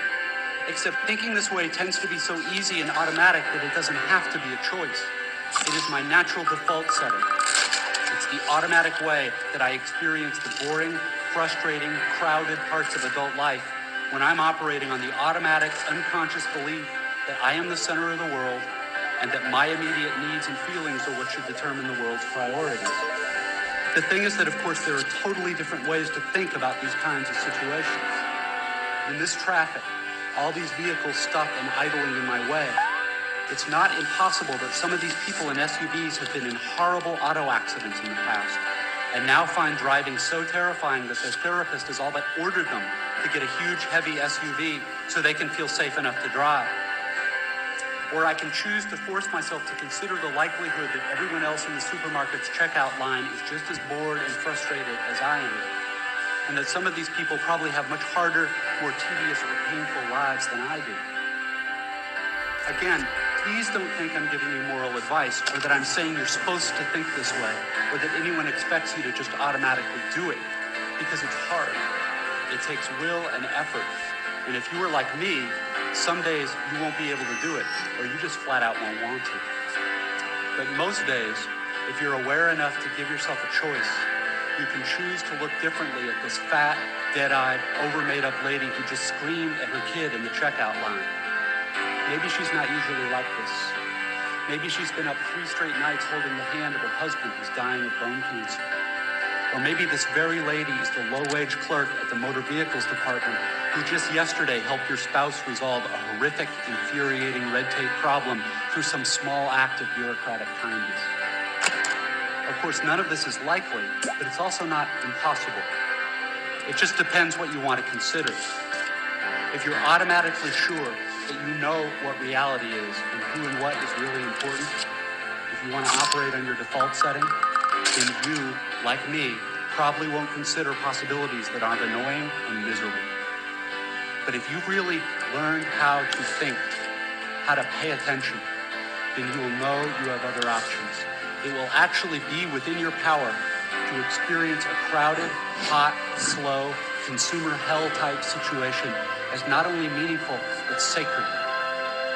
Except thinking this way tends to be so easy and automatic that it doesn't have to be a choice. It is my natural default setting. It's the automatic way that I experience the boring, frustrating, crowded parts of adult life when I'm operating on the automatic, unconscious belief that I am the center of the world and that my immediate needs and feelings are what should determine the world's priorities. The thing is that, of course, there are totally different ways to think about these kinds of situations. In this traffic, all these vehicles stuck and idling in my way, it's not impossible that some of these people in SUVs have been in horrible auto accidents in the past and now find driving so terrifying that their therapist has all but ordered them to get a huge, heavy SUV so they can feel safe enough to drive. Or I can choose to force myself to consider the likelihood that everyone else in the supermarket's checkout line is just as bored and frustrated as I am, and that some of these people probably have much harder, more tedious or painful lives than I do. Again, please don't think I'm giving you moral advice or that I'm saying you're supposed to think this way or that anyone expects you to just automatically do it, because it's hard. It takes will and effort. And if you were like me, some days you won't be able to do it, or you just flat out won't want to. But most days, if you're aware enough to give yourself a choice, you can choose to look differently at this fat, dead-eyed, over-made-up lady who just screamed at her kid in the checkout line. Maybe she's not usually like this. Maybe she's been up 3 straight nights holding the hand of her husband who's dying of bone cancer. Or maybe this very lady is the low-wage clerk at the motor vehicles department who just yesterday helped your spouse resolve a horrific, infuriating red tape problem through some small act of bureaucratic kindness. Of course, none of this is likely, but it's also not impossible. It just depends what you want to consider. If you're automatically sure that you know what reality is and who and what is really important, if you want to operate on your default setting, then you, like me, probably won't consider possibilities that aren't annoying and miserable. But if you've really learned how to think, how to pay attention, then you will know you have other options. It will actually be within your power to experience a crowded, hot, slow, consumer hell-type situation as not only meaningful, but sacred,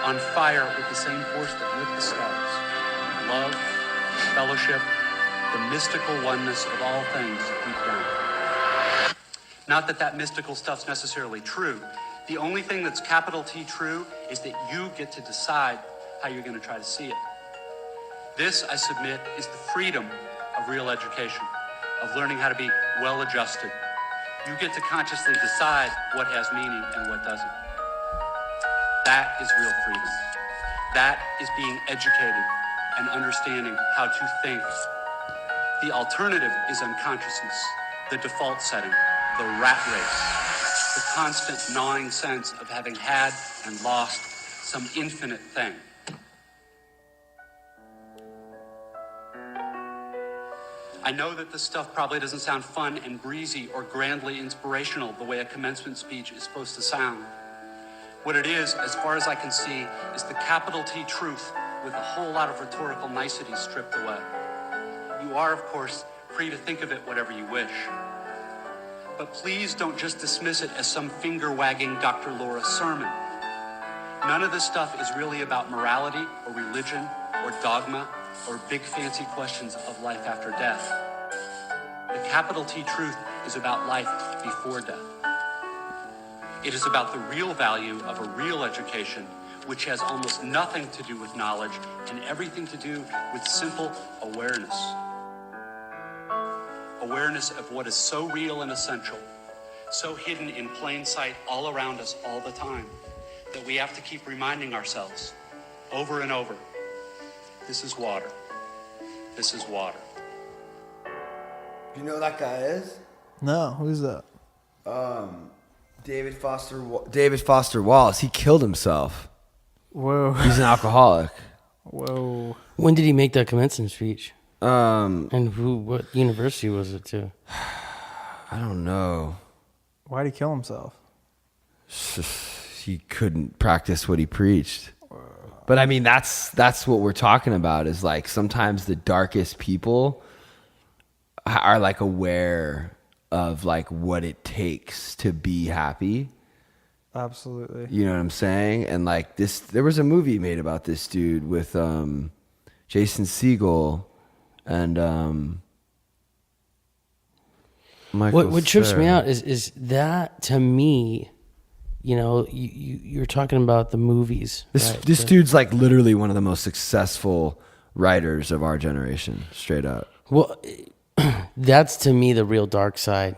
on fire with the same force that lit the stars. Love, fellowship, the mystical oneness of all things deep down. Not that that mystical stuff's necessarily true. The only thing that's capital T true is that you get to decide how you're going to try to see it. This, I submit, is the freedom of real education, of learning how to be well-adjusted. You get to consciously decide what has meaning and what doesn't. That is real freedom. That is being educated and understanding how to think. The alternative is unconsciousness, the default setting, the rat race, the constant gnawing sense of having had and lost some infinite thing. I know that this stuff probably doesn't sound fun and breezy or grandly inspirational the way a commencement speech is supposed to sound. What it is, as far as I can see, is the capital T truth with a whole lot of rhetorical niceties stripped away. You are, of course, free to think of it whatever you wish. But please don't just dismiss it as some finger-wagging Dr. Laura sermon. None of this stuff is really about morality or religion or dogma or big fancy questions of life after death. The capital T truth is about life before death. It is about the real value of a real education, which has almost nothing to do with knowledge and everything to do with simple awareness. Awareness of what is so real and essential, so hidden in plain sight all around us all the time, that we have to keep reminding ourselves over and over, this is water. This is water. You know who that guy is? No, who's that? David Foster Wallace. He killed himself. Whoa. He's an alcoholic. Whoa. When did he make that commencement speech? And what university was it to? I don't know. Why'd he kill himself? He couldn't practice what he preached. But I mean, that's what we're talking about, is like sometimes the darkest people are like aware of like what it takes to be happy. Absolutely. You know what I'm saying? And like there was a movie made about this dude with Jason Segel and Michael What trips Cera. me out is that, to me, you know, you're talking about the movies. This dude's like literally one of the most successful writers of our generation, straight up. Well, that's to me the real dark side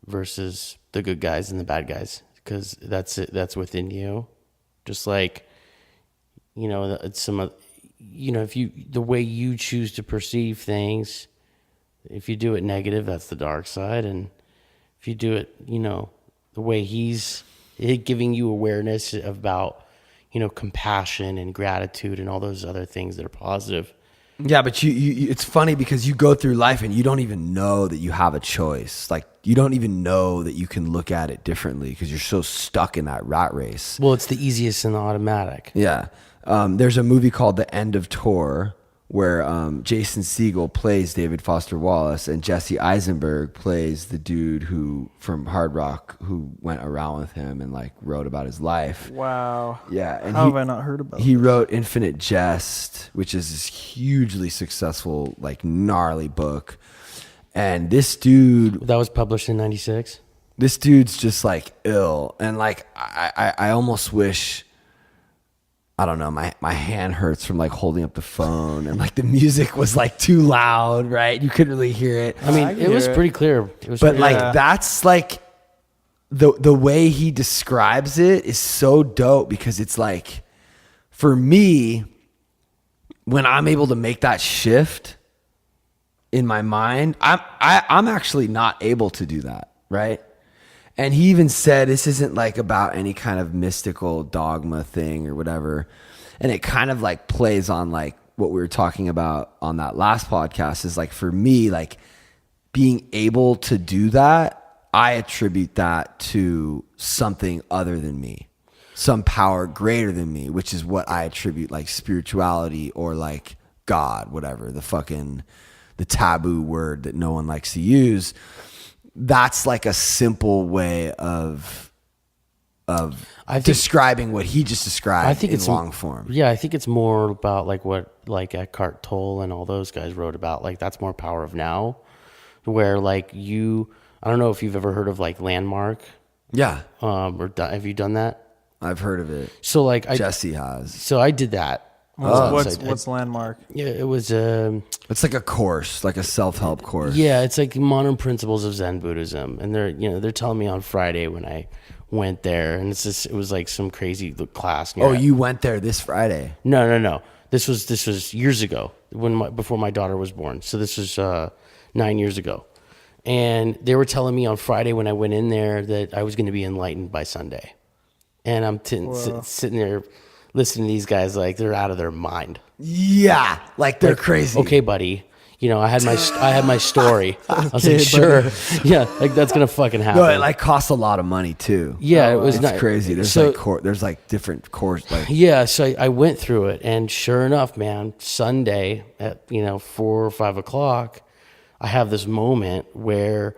versus the good guys and the bad guys, because that's within you. Just like, you know, the way you choose to perceive things, if you do it negative, that's the dark side. And if you do it, you know, the way he's giving you awareness about, you know, compassion and gratitude and all those other things that are positive. Yeah, but you it's funny because you go through life and you don't even know that you have a choice. Like, you don't even know that you can look at it differently because you're so stuck in that rat race. Well, it's the easiest and the automatic. Yeah. There's a movie called The End of Tour where Jason Segel plays David Foster Wallace and Jesse Eisenberg plays the dude who from Hard Rock who went around with him and like wrote about his life. Wow. Yeah. And How have I not heard about He this? wrote Infinite Jest, which is this hugely successful, like gnarly book. And this dude... That was published in 96? This dude's just like ill. And like, I almost wish... I don't know, my hand hurts from like holding up the phone and like the music was like too loud, right? You couldn't really hear it. I mean, it was pretty clear. But like, that's like the way he describes it is so dope because it's like, for me, when I'm able to make that shift in my mind, I'm actually not able to do that, right? And he even said this isn't like about any kind of mystical dogma thing or whatever. And it kind of like plays on like what we were talking about on that last podcast is like, for me, like being able to do that, I attribute that to something other than me, some power greater than me, which is what I attribute like spirituality or like God, whatever, the taboo word that no one likes to use. That's like a simple way of describing what he just described. I think it's long form. Yeah, I think it's more about like what like Eckhart Tolle and all those guys wrote about. Like that's more power of now, where like I don't know if you've ever heard of like Landmark. Yeah. Have you done that? I've heard of it. So like Jesse has. So I did that. What's Landmark? Yeah, it was it's like a course, like a self-help course. Yeah, it's like modern principles of Zen Buddhism, and they're telling me on Friday when I went there, and it was like some crazy class. You went there this Friday? No. This was years ago before my daughter was born. So this was 9 years ago, and they were telling me on Friday when I went in there that I was going to be enlightened by Sunday, and I'm sitting there listening to these guys like they're out of their mind. Yeah, like they're crazy. Okay, buddy. I had my story. I was like, sure, yeah, like that's gonna fucking happen. No, it like costs a lot of money too. Yeah, it was crazy. There's there's like different course. Like so I went through it, and sure enough, man, Sunday at 4 or 5 o'clock, I have this moment where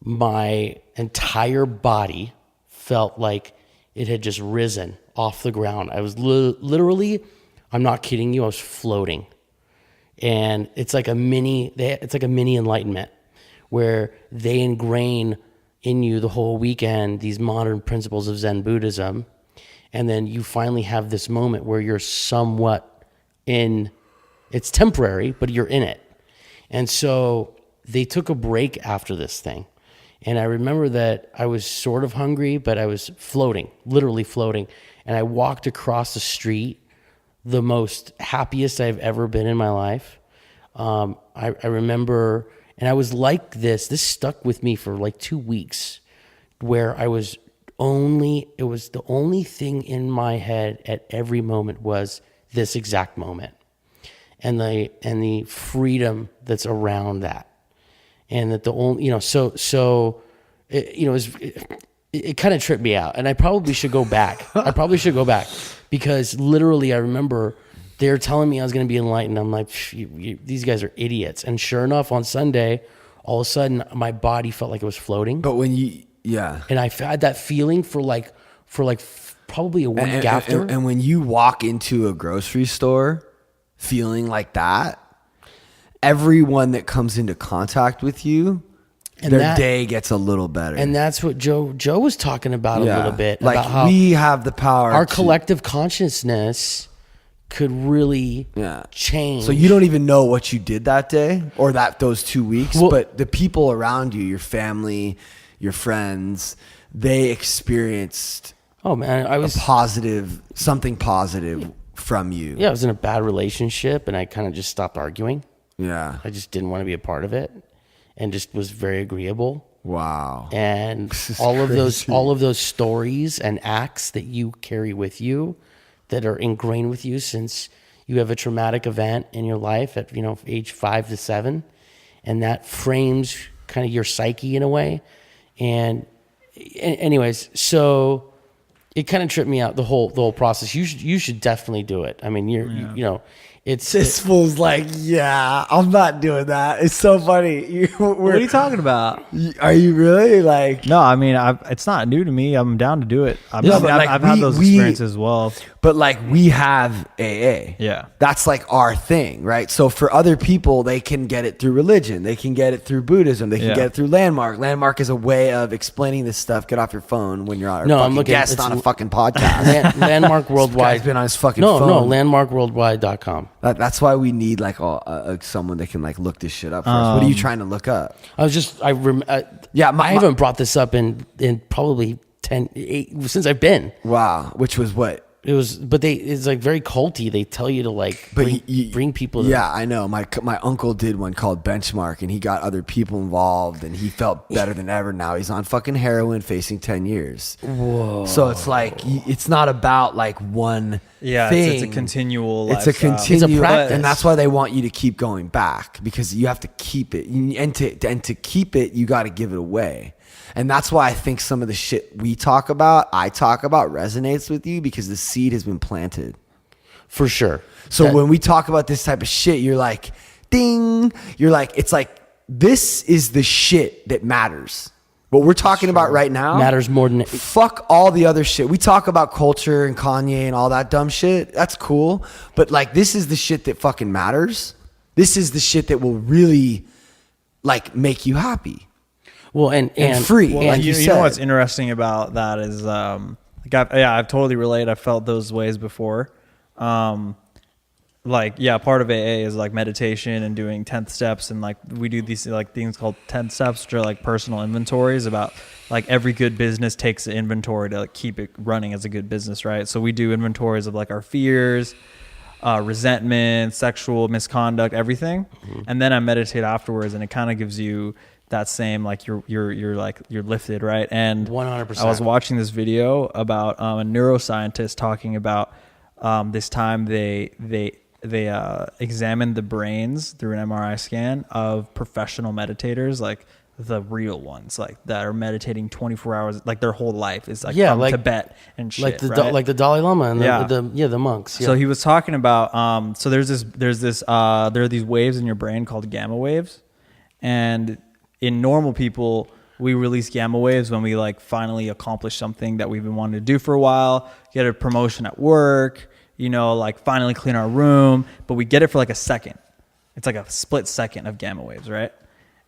my entire body felt like it had just risen off the ground. I was literally, I'm not kidding you, I was floating. And it's like a mini enlightenment where they ingrain in you the whole weekend these modern principles of Zen Buddhism. And then you finally have this moment where you're somewhat it's temporary, but you're in it. And so they took a break after this thing. And I remember that I was sort of hungry, but I was floating, literally floating. And I walked across the street, the most happiest I've ever been in my life. I remember, and I was like this stuck with me for like 2 weeks, where it was the only thing in my head at every moment was this exact moment. And the freedom that's around that. And that the only, it kind of tripped me out, and I probably should go back. Because literally I remember they're telling me I was going to be enlightened. I'm like, these guys are idiots. And sure enough, on Sunday, all of a sudden my body felt like it was floating. But and I had that feeling for probably a week after. And when you walk into a grocery store feeling like that, everyone that comes into contact with you, and their day gets a little better. And that's what Joe was talking about a little bit. Like about how we have the power. Our collective consciousness could really change. So you don't even know what you did that day or those 2 weeks, but the people around you, your family, your friends, they experienced something positive from you. Yeah, I was in a bad relationship, and I kind of just stopped arguing. Yeah. I just didn't want to be a part of it, and just was very agreeable. Wow. And all of those stories and acts that you carry with you that are ingrained with you since you have a traumatic event in your life at age 5 to 7, and that frames kind of your psyche in a way. And anyways, so it kind of tripped me out, the whole process. You should definitely do it. I mean, This fool's like, I'm not doing that. It's so funny. What are you talking about? Are you really like? No, I mean, it's not new to me. I'm down to do it. I've had those experiences as well. But like we have AA. Yeah. That's like our thing, right? So for other people, they can get it through religion. They can get it through Buddhism. They can get it through Landmark. Landmark is a way of explaining this stuff. Get off your phone when you're on a guest on a fucking podcast. Landmark Worldwide. This guy's been on his fucking phone. No, landmarkworldwide.com. That's why we need like someone that can like look this shit up for us. What are you trying to look up? I haven't brought this up in probably 8 since I've been. Wow. Which was what? It's like very culty. They tell you to like bring people to. Yeah, I know. My uncle did one called Benchmark, and he got other people involved, and he felt better than ever. Now he's on fucking heroin, facing 10 years. Whoa. So it's like, it's not about like one thing. It's a continual It's a lifestyle. continual practice. and that's why they want you to keep going back, because you have to keep it. And to keep it, you got to give it away. And that's why I think some of the shit I talk about, resonates with you, because the seed has been planted. For sure. So when we talk about this type of shit, you're like, ding. You're like, it's like, this is the shit that matters. What we're talking about right now matters more than fuck all the other shit. We talk about culture and Kanye and all that dumb shit. That's cool. But like, this is the shit that fucking matters. This is the shit that will really like make you happy. Well, and free. Well, like you know what's interesting about that is, I've totally related. I've felt those ways before. Part of AA is like meditation and doing 10th steps, and like we do these like things called 10th steps, which are like personal inventories about like every good business takes an inventory to like keep it running as a good business, right? So we do inventories of like our fears, resentment, sexual misconduct, everything, and then I meditate afterwards, and it kind of gives you that same like you're lifted, right? And 100%. I was watching this video about a neuroscientist talking about this time they examined the brains through an MRI scan of professional meditators, like the real ones, like that are meditating 24 hours, like their whole life is like from like Tibet and shit, like right? like the Dalai Lama and the monks. Yeah. So he was talking about so there are these waves in your brain called gamma waves, and in normal people, we release gamma waves when we like finally accomplish something that we've been wanting to do for a while, get a promotion at work, like finally clean our room, but we get it for like a second. It's like a split second of gamma waves, right?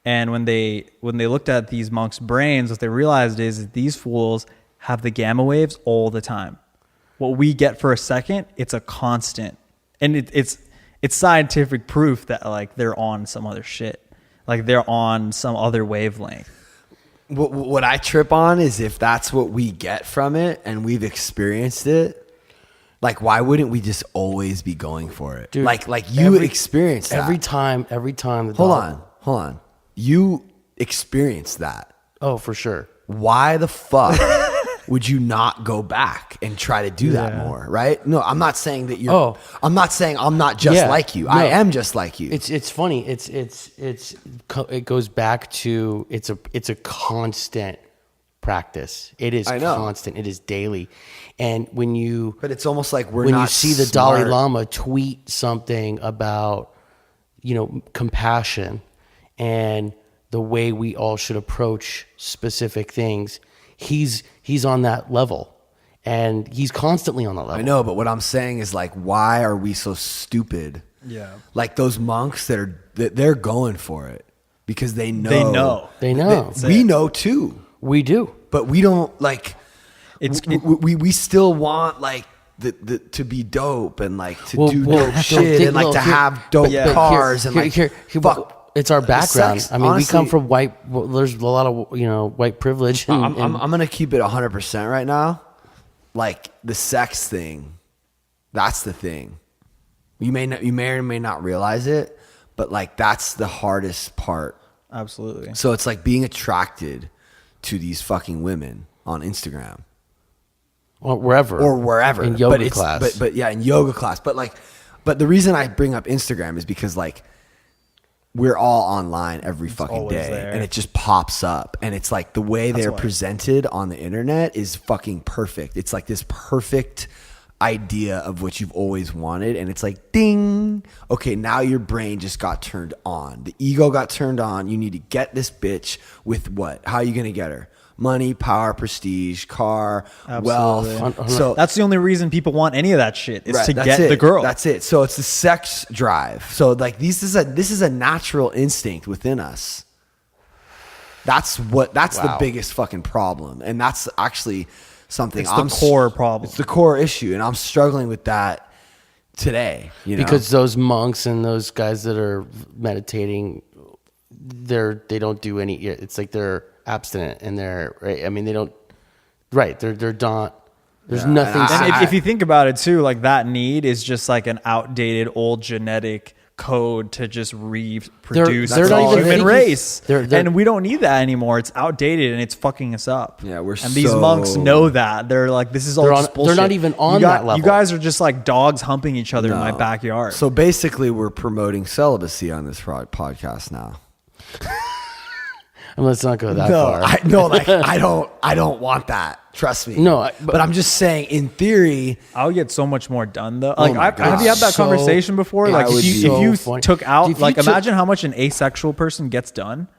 And when they looked at these monks' brains, what they realized is that these fools have the gamma waves all the time. What we get for a second, it's a constant. And it's scientific proof that like they're on some other shit. Like they're on some other wavelength. What I trip on is if that's what we get from it and we've experienced it, like why wouldn't we just always be going for it? Dude, like you experienced that. Every time. Hold on. You experienced that. Oh, for sure. Why the fuck would you not go back and try to do that more, right? No, I'm not saying that you're. Oh. I'm not saying I'm not just like you. No. I am just like you. It's funny. It goes back to it's a constant practice. It is constant. It is daily. And but it's almost like when you see the Dalai Lama tweet something about compassion and the way we all should approach specific things, he's on that level, and he's constantly on that level. I know, but what I'm saying is like, why are we so stupid? Yeah, like those monks they're going for it because they know. They know. We know too. We do, but we don't like. We still want like the to be dope and like to do dope shit and like to have dope cars and like fuck. It's our background. Sex, I mean, honestly, we come from white. Well, there's a lot of white privilege. I'm gonna keep it 100% right now. Like the sex thing, that's the thing. You may or may not realize it, but like that's the hardest part. Absolutely. So it's like being attracted to these fucking women on Instagram. Or wherever in yoga class. But yeah, in yoga class. But the reason I bring up Instagram is because like we're all online every fucking day, there. and it just pops up, and it's like the way they're presented on the internet is fucking perfect. It's like this perfect idea of what you've always wanted, and it's like ding. Okay, now your brain just got turned on. The ego got turned on. You need to get this bitch with what? How are you gonna get her? Money, power, prestige, car, wealth. So that's the only reason people want any of that shit is to get it. the girl. That's it. So it's the sex drive. So like this is a natural instinct within us. That's the biggest fucking problem, and that's actually something. It's the core problem. It's the core issue, and I'm struggling with that today. Because those monks and those guys that are meditating, they don't do any. It's like they're abstinent and they're right. I mean, they don't. Right, they're not. There's nothing. And if you think about it too, like that need is just like an outdated old genetic code to just reproduce they're the not even human race. they're- And we don't need that anymore. It's outdated and it's fucking us up. Yeah, and these monks know that. They're like, this is all just bullshit. They're not even on that level. You guys are just like dogs humping each other in my backyard. So basically, we're promoting celibacy on this podcast now. And let's not go that far. I don't want that. Trust me. No, but I'm just saying, in theory, I would get so much more done though. Like, my God. have you had that So- conversation before? it Like, would if be you so funny. took out, If you like, took- imagine how much an asexual person gets done.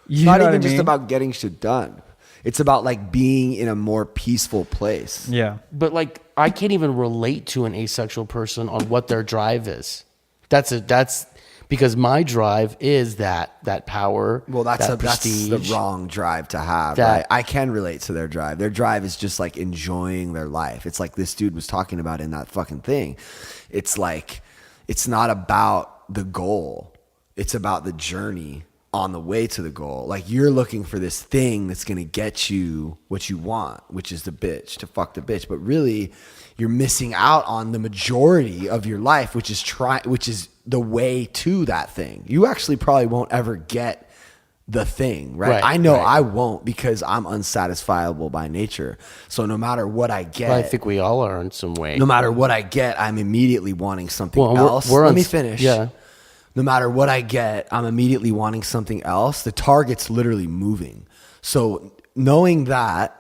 You not know what even I just mean? about getting shit done. It's about like being in a more peaceful place. Yeah. But like, I can't even relate to an asexual person on what their drive is. That's because my drive is that power. Well, that's prestige. the wrong drive to have. Right? I can relate to their drive. Their drive is just like enjoying their life. It's like this dude was talking about in that fucking thing. It's like, it's not about the goal. It's about the journey on the way to the goal. Like, you're looking for this thing that's going to get you what you want, which is the bitch, to fuck the bitch. But really, you're missing out on the majority of your life, which is the way to that thing. You actually probably won't ever get the thing, right? I know I won't, because I'm unsatisfiable by nature. So no matter what I get, Well, I think we all are in some way. no matter what I get, I'm immediately wanting something else. Let me finish. Yeah. No matter what I get, I'm immediately wanting something else. The target's literally moving. So knowing that,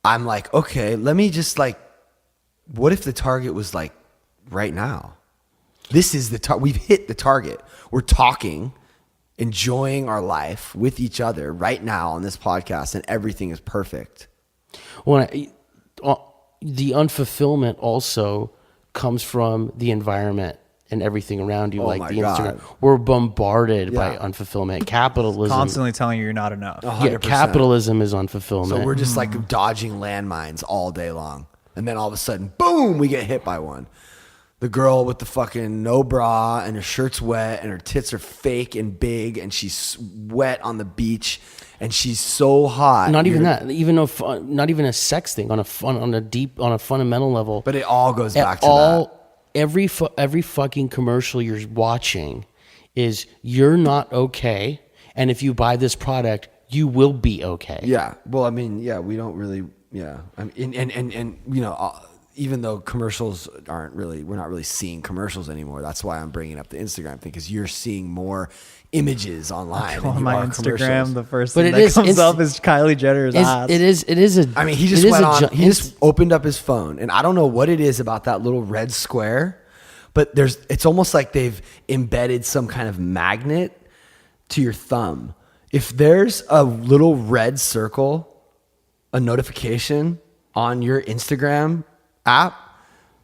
I'm like, okay, let me just like, what if the target was like right now? This is the target. We've hit the target. We're talking, enjoying our life with each other right now on this podcast, and everything is perfect. The unfulfillment also comes from the environment and everything around you, like my the Instagram. God. We're bombarded by unfulfillment. Capitalism. Constantly telling you you're not enough. 100%. Capitalism is unfulfillment. So we're just like dodging landmines all day long. And then all of a sudden, boom, we get hit by one. The girl with the fucking no bra and her shirt's wet and her tits are fake and big and she's wet on the beach and she's so hot. Not even that. Not even a sex thing on a fundamental level. But it all goes back to that. Every fucking commercial you're watching is you're not okay, and if you buy this product, you will be okay. Yeah. Well, I mean, yeah, we don't really. Yeah. I mean, and you know, even though commercials we're not really seeing commercials anymore. That's why I'm bringing up the Instagram thing, because you're seeing more images online. On my Instagram, the first But thing that comes up is Kylie Jenner's ass. It is a. I mean, he just went on. He just opened up his phone, and I don't know what it is about that little red square, but it's almost like they've embedded some kind of magnet to your thumb. If there's a little red circle, a notification on your Instagram app,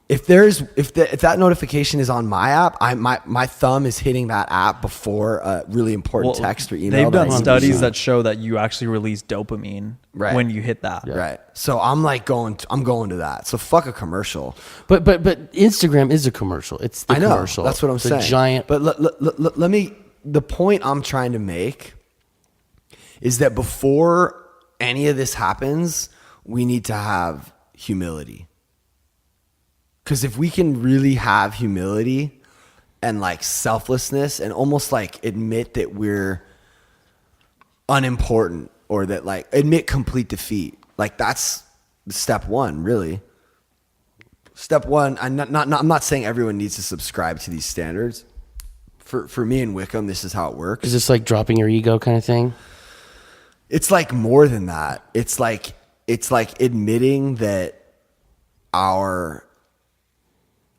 if that notification is on my app, my thumb is hitting that app before a really important text or email. They've done studies that show that you actually release dopamine when you hit that. Right. So I'm going to that. So fuck a commercial. But Instagram is a commercial. It's the commercial. That's what I'm saying. Giant. But let me. The point I'm trying to make is that before any of this happens, we need to have humility. Because if we can really have humility and like selflessness and almost like admit that we're unimportant, or that like admit complete defeat, like that's step one, really. Step one, I'm not saying everyone needs to subscribe to these standards. For me and Wickham, this is how it works. Is this like dropping your ego kind of thing? It's like more than that. It's like admitting that our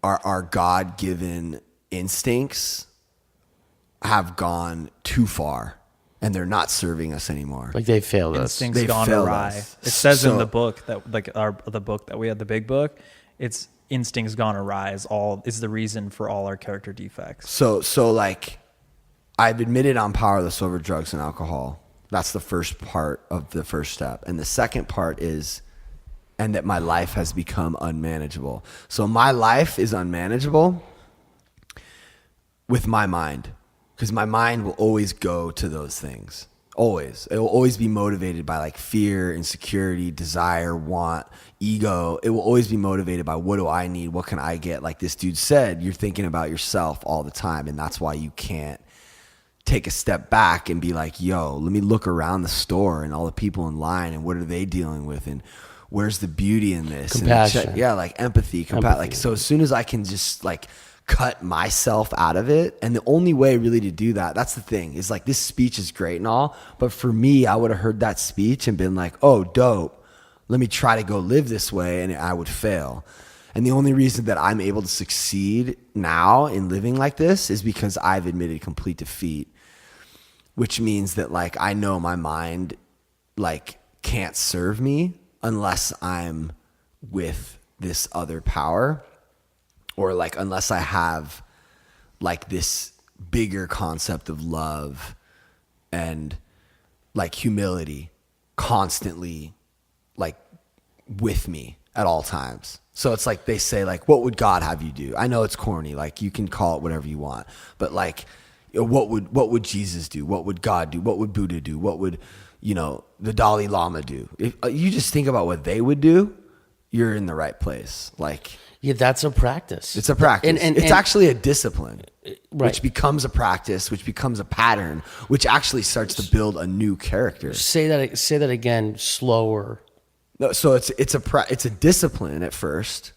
God-given instincts have gone too far and they're not serving us anymore. Like they failed us. Instincts They've gone failed awry. us. It says in So- the book that the book that we had, the big book, it's instincts gone awry is the reason for all our character defects. So like I've admitted I'm powerless over drugs and alcohol. That's the first part of the first step. And the second part is, and that my life has become unmanageable. So my life is unmanageable with my mind, because my mind will always go to those things. Always. It will always be motivated by like fear, insecurity, desire, want, ego. It will always be motivated by what do I need? What can I get? Like this dude said, you're thinking about yourself all the time. And that's why you can't take a step back and be like, yo, let me look around the store and all the people in line and what are they dealing with? And where's the beauty in this? Compassion. And like empathy. Like, so as soon as I can just like cut myself out of it, and the only way really to do that, that's the thing, is like this speech is great and all, but for me, I would have heard that speech and been like, oh, dope, let me try to go live this way, and I would fail. And the only reason that I'm able to succeed now in living like this is because I've admitted complete defeat, which means that like I know my mind like can't serve me unless I'm with this other power, or like unless I have like this bigger concept of love and like humility constantly like with me at all times. So it's like they say like, what would God have you do? I know it's corny, like you can call it whatever you want, but like what would Jesus do? What would God do? What would Buddha do? What would, you know, the Dalai Lama do? If you just think about what they would do, you're in the right place. Like, yeah, that's a practice. It's a practice. And it's actually a discipline, right, which becomes a practice, which becomes a pattern, which actually starts to build a new character. Say that again, slower. No, so it's a discipline at first,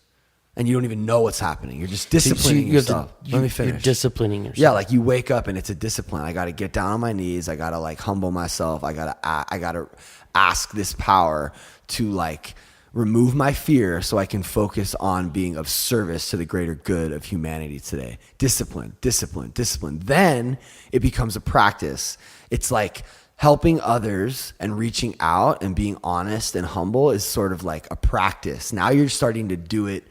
and you don't even know what's happening. You're just disciplining yourself. Let me finish. You're disciplining yourself. Yeah, like you wake up and it's a discipline. I got to get down on my knees. I got to like humble myself. I got to ask this power to like remove my fear so I can focus on being of service to the greater good of humanity today. Discipline, discipline, discipline. Then it becomes a practice. It's like helping others and reaching out and being honest and humble is sort of like a practice. Now you're starting to do it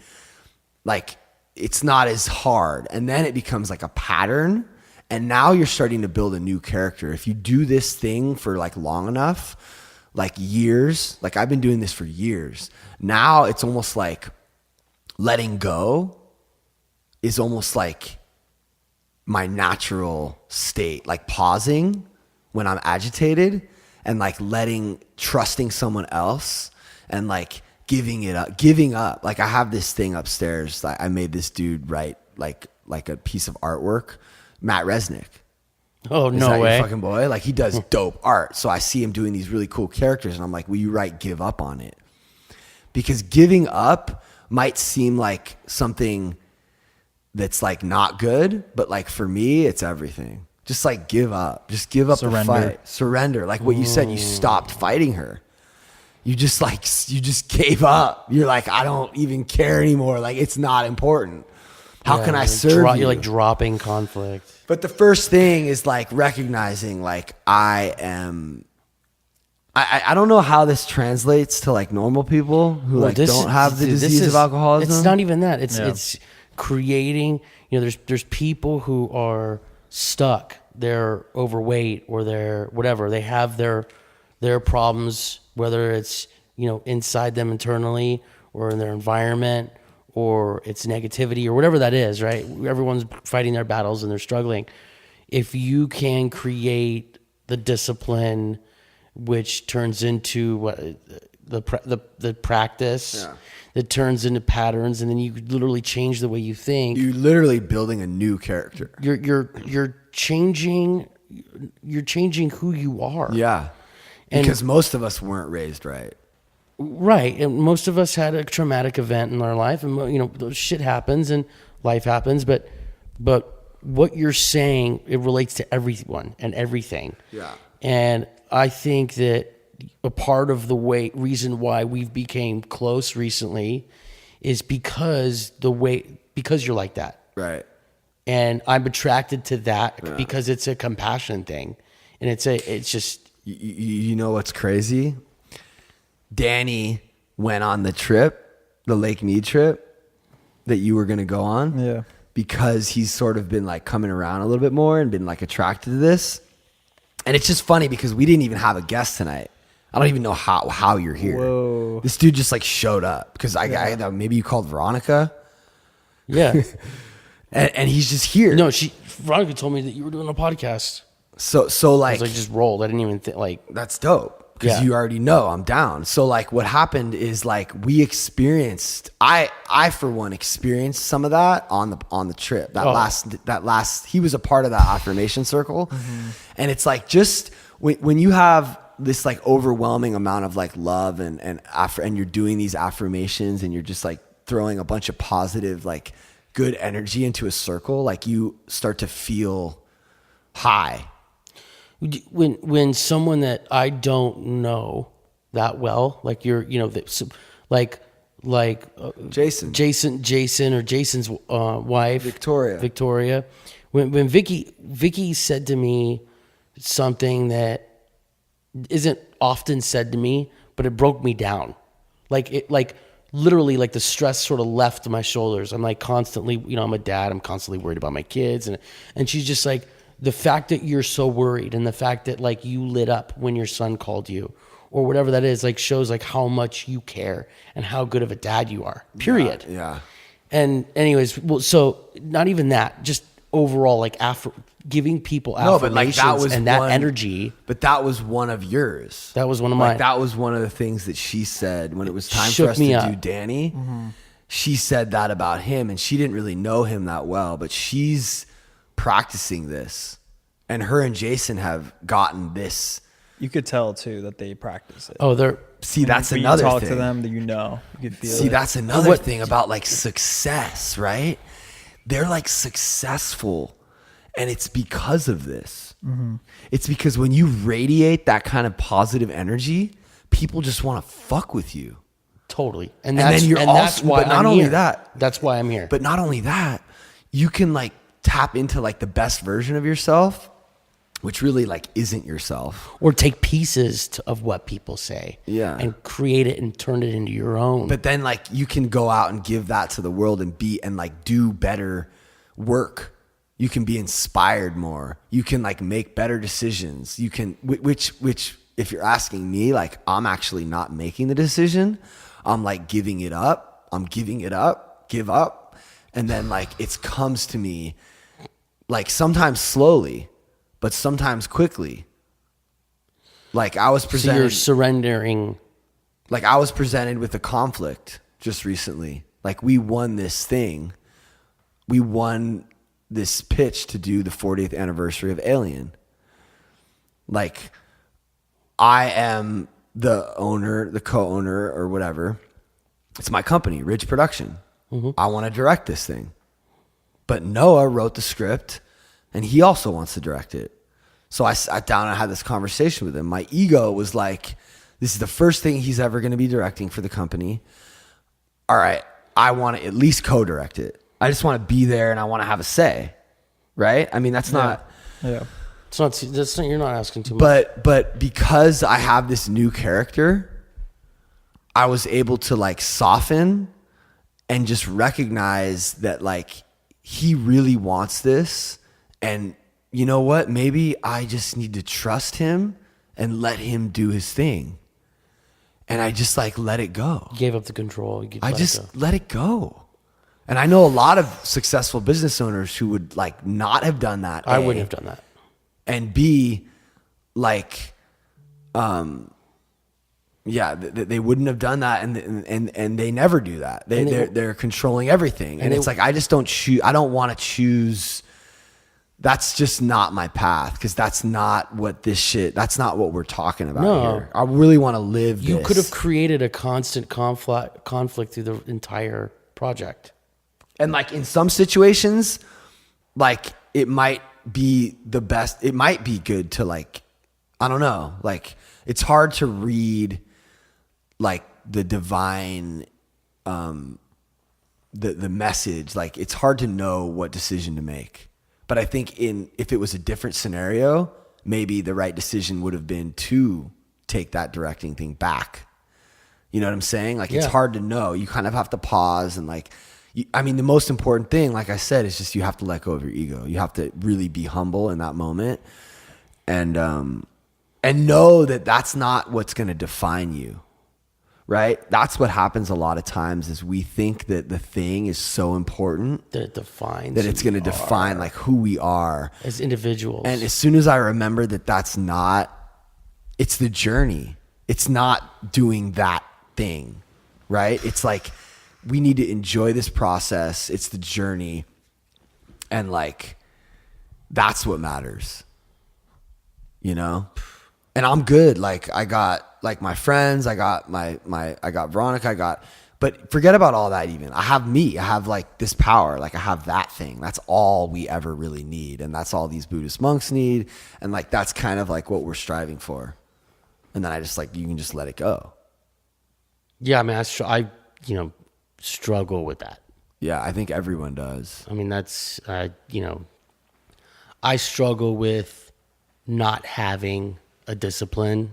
like it's not as hard. And then it becomes like a pattern. And now you're starting to build a new character. If you do this thing for like long enough, like years, like I've been doing this for years. Now it's almost like letting go is almost like my natural state, like pausing when I'm agitated and like trusting someone else and like giving up. Like I have this thing upstairs. Like I made this dude write like a piece of artwork, Matt Resnick. Oh, Is no that way. Your fucking boy? Like he does dope art. So I see him doing these really cool characters and I'm like, will you write give up on it? Because giving up might seem like something that's like not good, but like for me, it's everything. Just like give up. Just give up the fight. Surrender. Like what you said, you stopped fighting her. You just gave up. You're like, I don't even care anymore. Like it's not important. How can I serve you? You're like dropping conflict. But the first thing is like recognizing like I don't know how this translates to like normal people who don't have the disease of alcoholism. It's not even that. It's creating, you know, there's people who are stuck. They're overweight or they're whatever. They have their problems, whether it's, you know, inside them internally or in their environment, or it's negativity or whatever that is, right? Everyone's fighting their battles and they're struggling. If you can create the discipline, which turns into what the practice, that turns into patterns, and then you literally change the way you think. You're literally building a new character. You're changing who you are. Yeah, because most of us weren't raised right. Right, and most of us had a traumatic event in our life, and you know, shit happens and life happens. But what you're saying, it relates to everyone and everything. Yeah, and I think that a part of the reason why we've became close recently is because you're like that. Right, and I'm attracted to that because it's a compassion thing, and it's just you know what's crazy. Danny went on the Lake Mead trip that you were going to go on. Yeah. Because he's sort of been like coming around a little bit more and been like attracted to this. And it's just funny because we didn't even have a guest tonight. I don't even know how you're here. Whoa. This dude just like showed up because I thought maybe you called Veronica. Yeah. and he's just here. No, Veronica told me that you were doing a podcast. So like, I just rolled. I didn't even think like that's dope. Because you already know I'm down. So like what happened is like we experienced, I for one experienced some of that on the trip. That last he was a part of that affirmation circle. And it's like just when you have this like overwhelming amount of like love and you're doing these affirmations and you're just like throwing a bunch of positive like good energy into a circle, like you start to feel high. When someone that I don't know that well, like like Jason or Jason's wife, Victoria, when Vicky said to me something that isn't often said to me, but it broke me down. Like literally like the stress sort of left my shoulders. I'm like constantly, I'm a dad. I'm constantly worried about my kids. And she's just like, the fact that you're so worried and the fact that like you lit up when your son called you or whatever that is, like shows like how much you care and how good of a dad you are, period. Yeah. And anyways, well, so not even that, just overall, like giving people affirmations and that energy. But that was one of yours. That was one of mine. That was one of the things that she said when it was time for us to do Danny. Mm-hmm. She said that about him, and she didn't really know him that well, but she's practicing this, and her and Jason have gotten this. You could tell too that they practice it. Oh, that's another thing. You talk thing. to them, that you could feel it. That's another thing about like success, right? They're like successful, and it's because of this. Mm-hmm. It's because when you radiate that kind of positive energy, people just want to fuck with you. Totally, that's why. But not only that, that's why I'm here. But not only that, you can like tap into like the best version of yourself, which really like isn't yourself, or take pieces of what people say, and create it and turn it into your own. But then like you can go out and give that to the world and like do better work. You can be inspired more. You can like make better decisions. You can, which if you're asking me, like I'm actually not making the decision. I'm like giving it up. Give up. And then like it comes to me like sometimes slowly, but sometimes quickly. Like I was presented. So you're surrendering. Like I was presented with a conflict just recently. Like we won this thing. We won this pitch to do the 40th anniversary of Alien. Like I am the owner, the co-owner or whatever. It's my company, Ridge Production. Mm-hmm. I want to direct this thing. But Noah wrote the script, and he also wants to direct it. So I sat down and I had this conversation with him. My ego was like, this is the first thing he's ever going to be directing for the company. All right, I want to at least co-direct it. I just want to be there, and I want to have a say, right? I mean, that's not... Yeah. That's not, you're not asking too much. But because I have this new character, I was able to like soften and just recognize that like he really wants this, and you know what? Maybe I just need to trust him and let him do his thing. And I just like let it go. You gave up the control. I just let it go. And I know a lot of successful business owners who would like not have done that. I wouldn't have done that. And B, like, they wouldn't have done that, and they never do that. They're controlling everything, and it's like I just don't choose. I don't want to choose. That's just not my path, because that's not what this shit. That's not what we're talking about here. I really want to live. You could have created a constant conflict through the entire project, and like in some situations, like it might be the best. It might be good to like, I don't know. Like it's hard to read like the divine, the message. Like it's hard to know what decision to make. But I think if it was a different scenario, maybe the right decision would have been to take that directing thing back. You know what I'm saying? Like it's hard to know. You kind of have to pause and like, I mean, the most important thing, like I said, is just you have to let go of your ego. You have to really be humble in that moment, and know that that's not what's going to define you, right? That's what happens a lot of times is we think that the thing is so important that it defines that it's going to define like who we are as individuals. And as soon as I remember that that's not, it's the journey. It's not doing that thing, right? It's like we need to enjoy this process. It's the journey. And like, that's what matters, you know? And I'm good. Like I got like my friends, I got I got Veronica, but forget about all that even. I have me. I have like this power. Like I have that thing. That's all we ever really need. And that's all these Buddhist monks need. And like, that's kind of like what we're striving for. And then I just like, you can just let it go. Yeah. I mean, I struggle with that. Yeah. I think everyone does. I mean, that's, I struggle with not having a discipline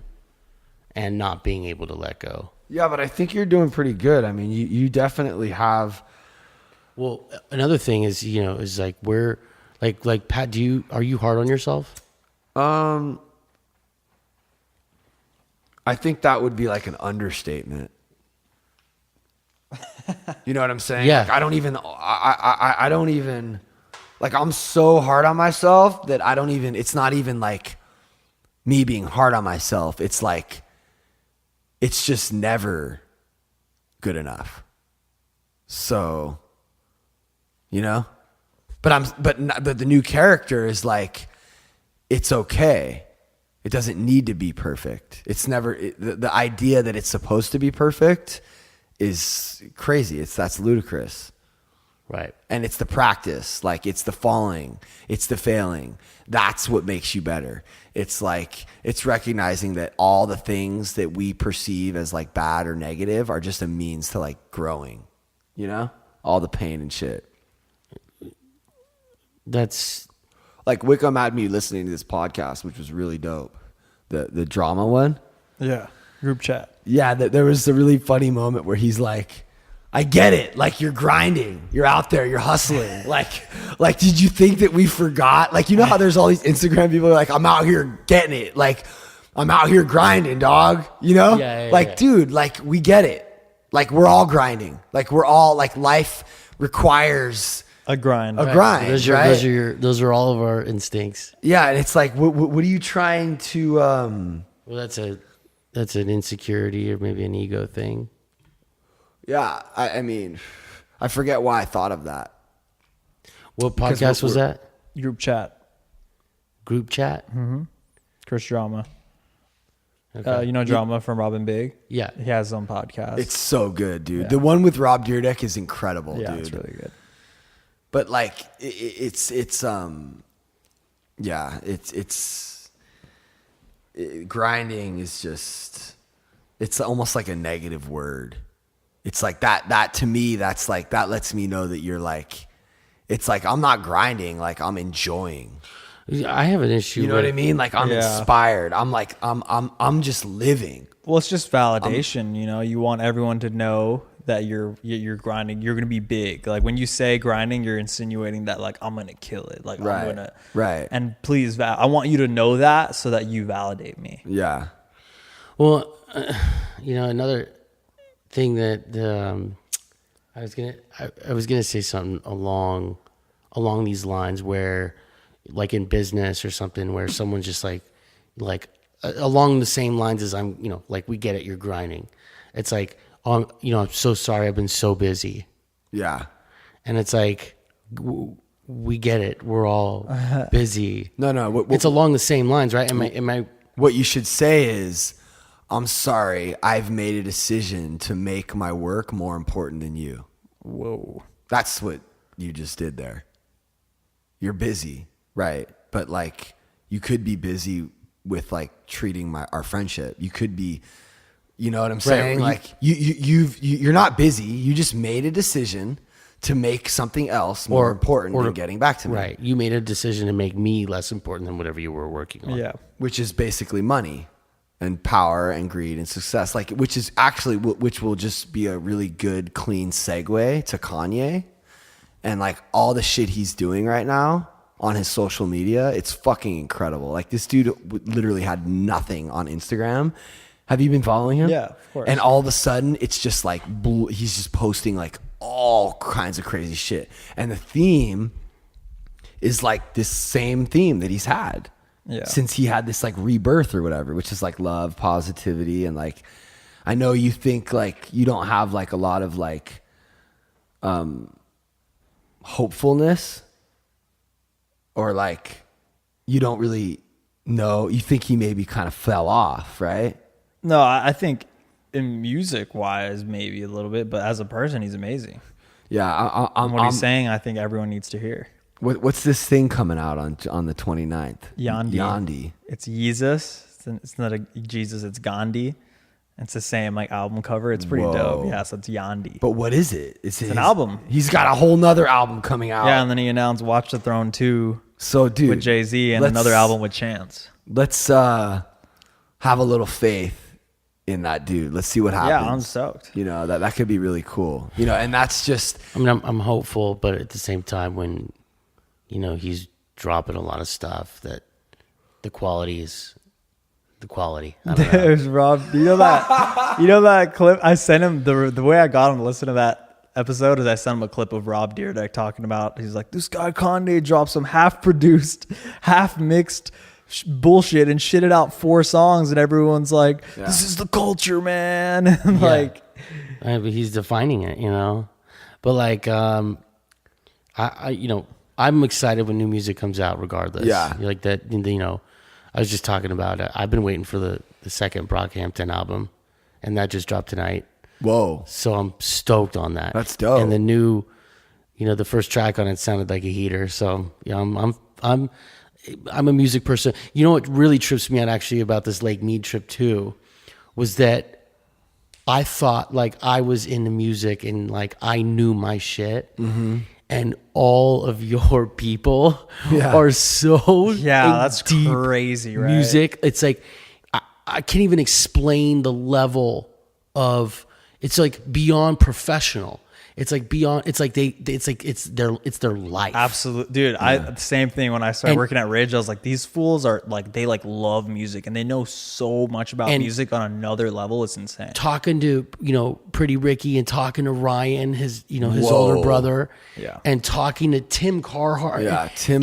and not being able to let go. Yeah, but I think you're doing pretty good. I mean, you definitely have. Well, another thing is, is like where, like Pat, are you hard on yourself? I think that would be like an understatement. You know what I'm saying? Yeah. Like, I don't even, like, I'm so hard on myself that it's not even like me being hard on myself. It's like, it's just never good enough. So, but the new character is like, it's okay. It doesn't need to be perfect. It's never, the idea that it's supposed to be perfect is crazy. That's ludicrous. Right. And it's the practice. Like it's the falling, it's the failing. That's what makes you better. It's like, it's recognizing that all the things that we perceive as like bad or negative are just a means to like growing, all the pain and shit. That's like Wickham had me listening to this podcast, which was really dope. The drama one. Yeah. Group chat. Yeah. There was a really funny moment where he's like, I get it. Like you're grinding, you're out there, you're hustling. Like, did you think that we forgot? Like, how there's all these Instagram people who are like, I'm out here getting it. Like I'm out here grinding, dog, Yeah. Dude, like we get it. Like we're all grinding. Like we're all like life requires a grind. Grind. Those are all of our instincts. Yeah. And it's like, what are you trying to, well, that's an insecurity or maybe an ego thing. Yeah, I mean, I forget why I thought of that. What podcast was that? Group chat. Group chat? Mm-hmm. Chris Drama. Okay. Drama from Robin Big? Yeah. He has his own podcast. It's so good, dude. Yeah. The one with Rob Dyrdek is incredible, yeah, dude. it's really good. But like, grinding is just, it's almost like a negative word. It's like that to me, that's like, that lets me know that you're like, it's like, I'm not grinding, like I'm enjoying. I have an issue. You know what I mean? Like I'm inspired. I'm like, I'm just living. Well, it's just validation. You want everyone to know that you're grinding. You're going to be big. Like when you say grinding, you're insinuating that like, I'm going to kill it. Like right. I'm going to, right. And please, I want you to know that so that you validate me. Yeah. Well, another thing that I was gonna say something along these lines where, like in business or something, where someone's just like along the same lines as I'm, like we get it, you're grinding. It's like, I'm so sorry, I've been so busy. Yeah. And it's like, we get it, we're all busy. No. It's along the same lines, right? Am I? What you should say is, I'm sorry, I've made a decision to make my work more important than you. Whoa. That's what you just did there. You're busy, right? But like, you could be busy with like treating our friendship. You could be, you know what I'm saying? Right. Like you're not busy. You just made a decision to make something else more important than getting back to me. Right. You made a decision to make me less important than whatever you were working on. Yeah. Which is basically money and power and greed and success. Like, which will just be a really good, clean segue to Kanye and like all the shit he's doing right now on his social media. It's fucking incredible. Like this dude literally had nothing on Instagram Have you been following him? Yeah, of course. And all of a sudden, it's just like he's just posting like all kinds of crazy shit, and the theme is like this same theme that he's had since he had this like rebirth or whatever, which is like love, positivity, and like I know you think like you don't have like a lot of like hopefulness, or like you don't really know. You think he maybe kind of fell off, right? No, I think in music wise, maybe a little bit, but as a person, he's amazing. Yeah, what he's saying, I think everyone needs to hear. What's this thing coming out on the 29th? Yandi. It's Jesus. It's not a Jesus. It's Gandhi. It's the same like album cover. It's pretty dope. Yeah, so it's Yandi. But what is it? It's an album. He's got a whole nother album coming out. Yeah, and then he announced Watch the Throne 2 with Jay-Z and another album with Chance. Let's have a little faith in that dude. Let's see what happens. Yeah, I'm stoked. You know, that could be really cool. You know, and that's just... I mean, I'm hopeful, but at the same time, when, you know, he's dropping a lot of stuff, that the quality is the quality. I don't know. There's Rob. You know that clip? I sent him, the way I got him to listen to that episode is I sent him a clip of Rob Dyrdek talking about, he's like, this guy Kanye dropped some half-produced, half-mixed bullshit and shit it out 4 songs, and everyone's like, this is the culture, man. And like, but he's defining it, you know. But like, I you know, I'm excited when new music comes out, regardless. Yeah, like that. You know, I was just talking about it. I've been waiting for the second Brockhampton album, and that just dropped tonight. Whoa! So I'm stoked on that. That's dope. And the new, you know, the first track on it sounded like a heater. So yeah, I'm a music person. You know what really trips me out actually about this Lake Mead trip too, was that I thought like I was into music and like I knew my shit. Mm-hmm. And all of your people are so that's crazy, right? Music. It's like I can't even explain the level of. It's like beyond professional. It's like beyond. It's like it's their life. Absolutely, dude. The same thing when I started working at Ridge. I was like, these fools are like, they like love music and they know so much about music on another level. It's insane. Talking to, you know, Pretty Ricky and talking to Ryan, his older brother, and talking to Tim Carhart. Yeah, Tim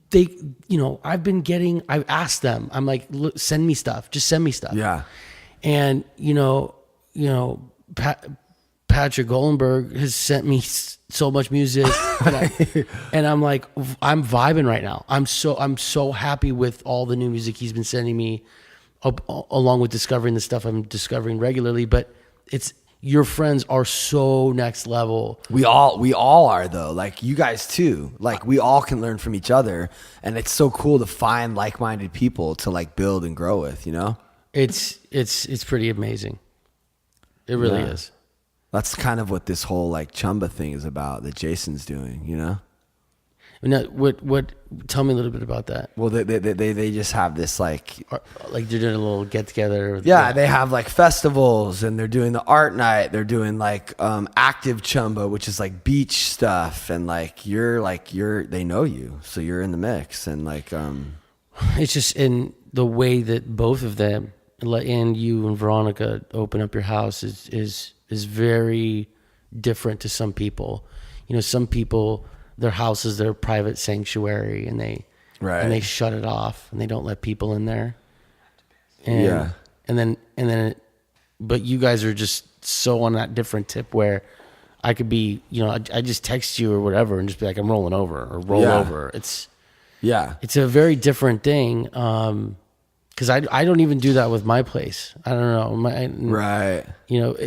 they, you know, I've asked them. I'm like, look, send me stuff. Just send me stuff. Yeah, and you know. Patrick Golenberg has sent me so much music, and I'm like, I'm vibing right now. I'm so happy with all the new music he's been sending me, along with discovering the stuff I'm discovering regularly. But your friends are so next level. We all are though. Like you guys too. Like we all can learn from each other, and it's so cool to find like-minded people to like build and grow with. You know, it's pretty amazing. It really is. That's kind of what this whole like Chumba thing is about that Jason's doing, you know? Now, tell me a little bit about that. Well, they just have this like they're doing a little get together. Yeah, they have like festivals and they're doing the art night. They're doing like active Chumba, which is like beach stuff. And like, they know you. So you're in the mix and like, it's just in the way that both of them and you and Veronica open up your house is very different to some people. You know, some people, their house is their private sanctuary, and they shut it off and they don't let people in there. And but you guys are just so on that different tip where I could be, you know, I just text you or whatever and just be like, I'm rolling over or roll over. It's a very different thing. Cause I don't even do that with my place. I don't know. You know,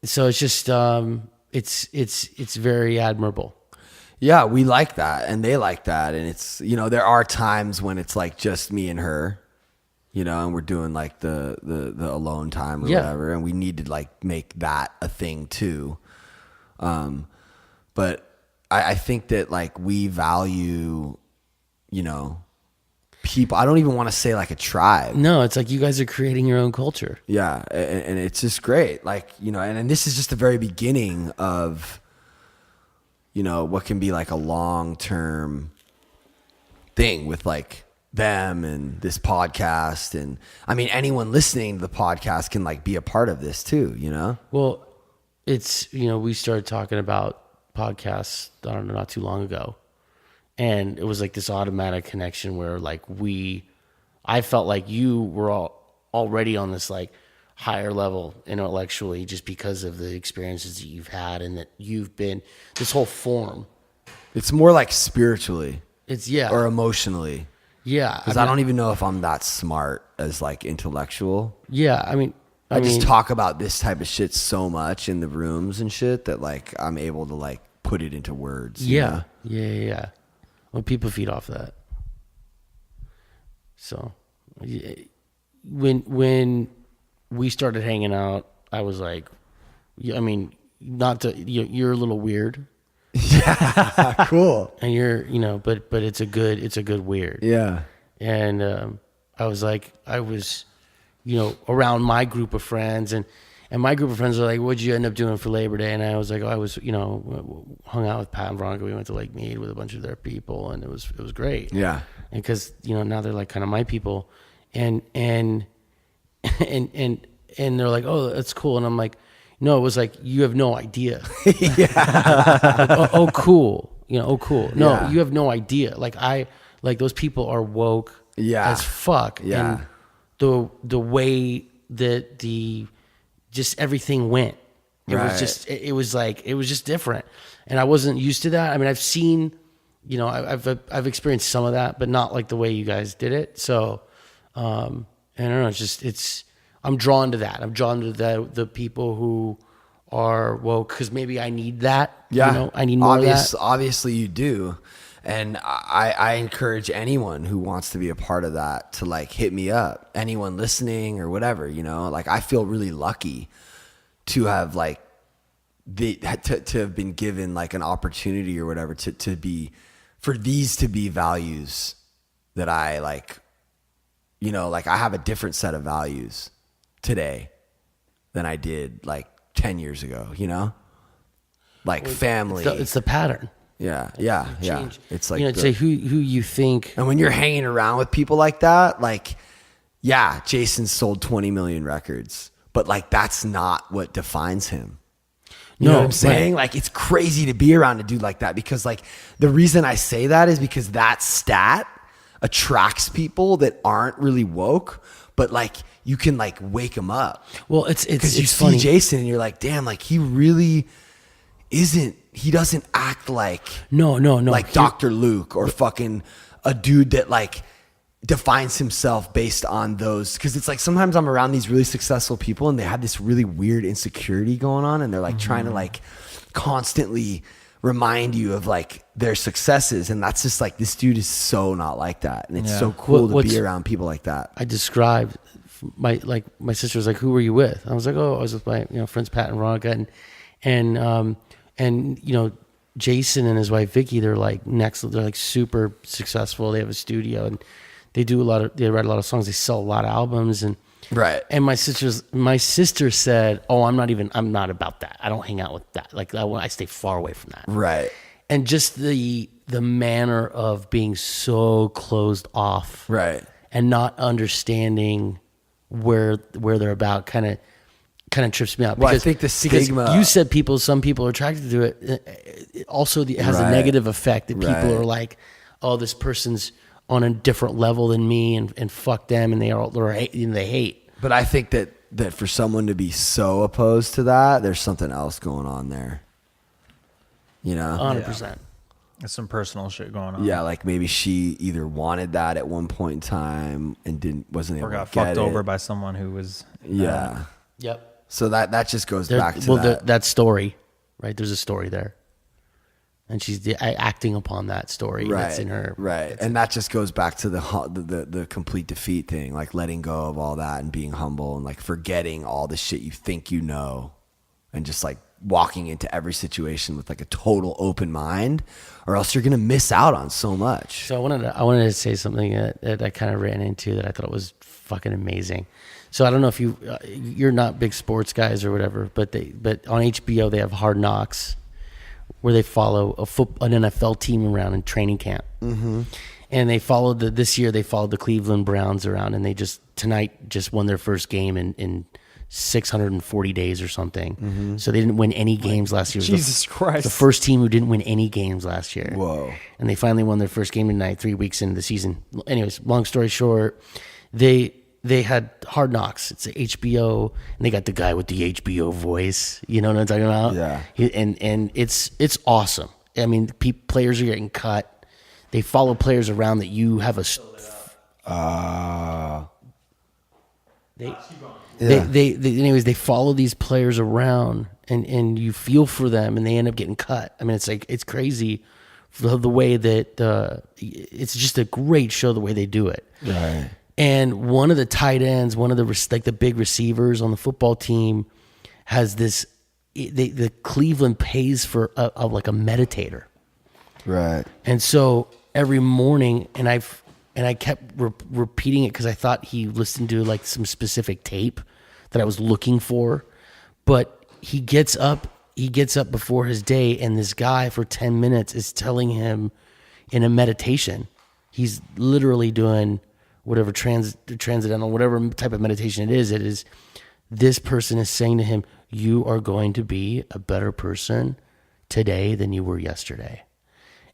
so it's just, it's very admirable. Yeah, we like that and they like that. And it's, you know, there are times when it's like just me and her, you know, and we're doing like the alone time or whatever. And we need to like make that a thing too. But I think that like we value, you know, people. I don't even want to say like a tribe. No, it's like you guys are creating your own culture. Yeah. And it's just great. Like, you know, and this is just the very beginning of, you know, what can be like a long-term thing with like them and this podcast. And I mean, anyone listening to the podcast can like be a part of this too, you know? Well, it's, you know, we started talking about podcasts, I don't know, not too long ago. And it was like this automatic connection where like I felt like you were already on this like higher level intellectually just because of the experiences that you've had and that you've been, this whole form. It's more like spiritually. It's, or emotionally. Yeah. Because I don't even know if I'm that smart as like intellectual. Yeah. I mean, I just talk about this type of shit so much in the rooms and shit that like I'm able to like put it into words. Yeah. You know? Yeah. Well, people feed off that. So when we started hanging out, I was like, I mean, you're a little weird. Yeah. Cool. And you're, you know, but it's a good weird. Yeah. And I was, you know, around my group of friends and my group of friends are like, what'd you end up doing for Labor Day? And I was like, I was, you know, hung out with Pat and Veronica. We went to Lake Mead with a bunch of their people and it was great. Yeah. And cause, you know, now they're like kind of my people and they're like, oh, that's cool. And I'm like, no, it was like, you have no idea. Yeah. Like, oh, cool. You know, oh, cool. No, Yeah. you have no idea. Like those people are woke as fuck. Yeah. And the way that just everything went, it was just, it was just different. And I wasn't used to that. I mean, I've seen, you know, I've experienced some of that, but not like the way you guys did it. So, I don't know. I'm drawn to that. I'm drawn to the people who are woke because maybe I need that. Yeah. You know, I need more of that. Obviously you do. And I encourage anyone who wants to be a part of that to like hit me up. Anyone listening or whatever, you know, like I feel really lucky to have like to have been given like an opportunity or whatever for these to be values that I like, you know, like I have a different set of values today than I did like 10 years ago, you know, like family. It's the pattern. Yeah. It's like, you know, say who you think. And when you're hanging around with people like that, like, yeah, Jason sold 20 million records, but like, that's not what defines him. You know what I'm saying? Like, it's crazy to be around a dude like that because like the reason I say that is because that stat attracts people that aren't really woke, but like you can like wake them up. Well, it's because you see funny. Jason and you're like, damn, like he really he doesn't act like no like Dr. Luke or fucking a dude that like defines himself based on those. Because it's like sometimes I'm around these really successful people and they have this really weird insecurity going on and they're like trying to like constantly remind you of like their successes, and that's just like, this dude is so not like that, and it's so cool to be around people like that. I described my sister was like, who were you with? I was like, oh, I was with my, you know, friends Pat and Veronica, and you know, Jason and his wife Vicky, they're like super successful. They have a studio and they write a lot of songs. They sell a lot of albums and And my sister said, oh, I'm not about that. I don't hang out with that. Like I stay far away from that. Right. And just the manner of being so closed off. Right. And not understanding where they're about kind of trips me out. Well, I think the stigma. You said some people are attracted to it. It also has a negative effect that people are like, oh, this person's on a different level than me, and fuck them, and they hate. But I think that for someone to be so opposed to that, there's something else going on there. You know, 100%. There's some personal shit going on. Yeah, like maybe she either wanted that at one point in time and wasn't able to get it, or got fucked over by someone who was. Yeah. Yep. So that just goes back to that story, right? There's a story there, and she's acting upon that story that's in her. Right, and that just goes back to the complete defeat thing, like letting go of all that and being humble and like forgetting all the shit you think you know, and just like walking into every situation with like a total open mind, or else you're gonna miss out on so much. So I wanted to say something that I kind of ran into that I thought was fucking amazing. So I don't know if you're not big sports guys or whatever, but on HBO they have Hard Knocks, where they follow an NFL team around in training camp. Mm-hmm. And this year they followed the Cleveland Browns around, and they tonight won their first game in 640 days or something. Mm-hmm. So they didn't win any games last year. Jesus Christ. The first team who didn't win any games last year. Whoa. And they finally won their first game tonight, 3 weeks into the season. Anyways, long story short, they had Hard Knocks. It's a HBO, and they got the guy with the HBO voice. You know what I'm talking about? Yeah. And it's awesome. I mean, players are getting cut. They follow players around that you have anyways, they follow these players around, and you feel for them, and they end up getting cut. I mean, it's crazy for the way that it's just a great show the way they do it. Right. And one of the tight ends, one of the big receivers on the football team, has this. The Cleveland pays for a meditator. Right. And so every morning, and I kept repeating it because I thought he listened to like some specific tape that I was looking for. But he gets up before his day, and this guy for 10 minutes is telling him in a meditation. He's literally doing whatever transcendental, whatever type of meditation it is. This person is saying to him, you are going to be a better person today than you were yesterday.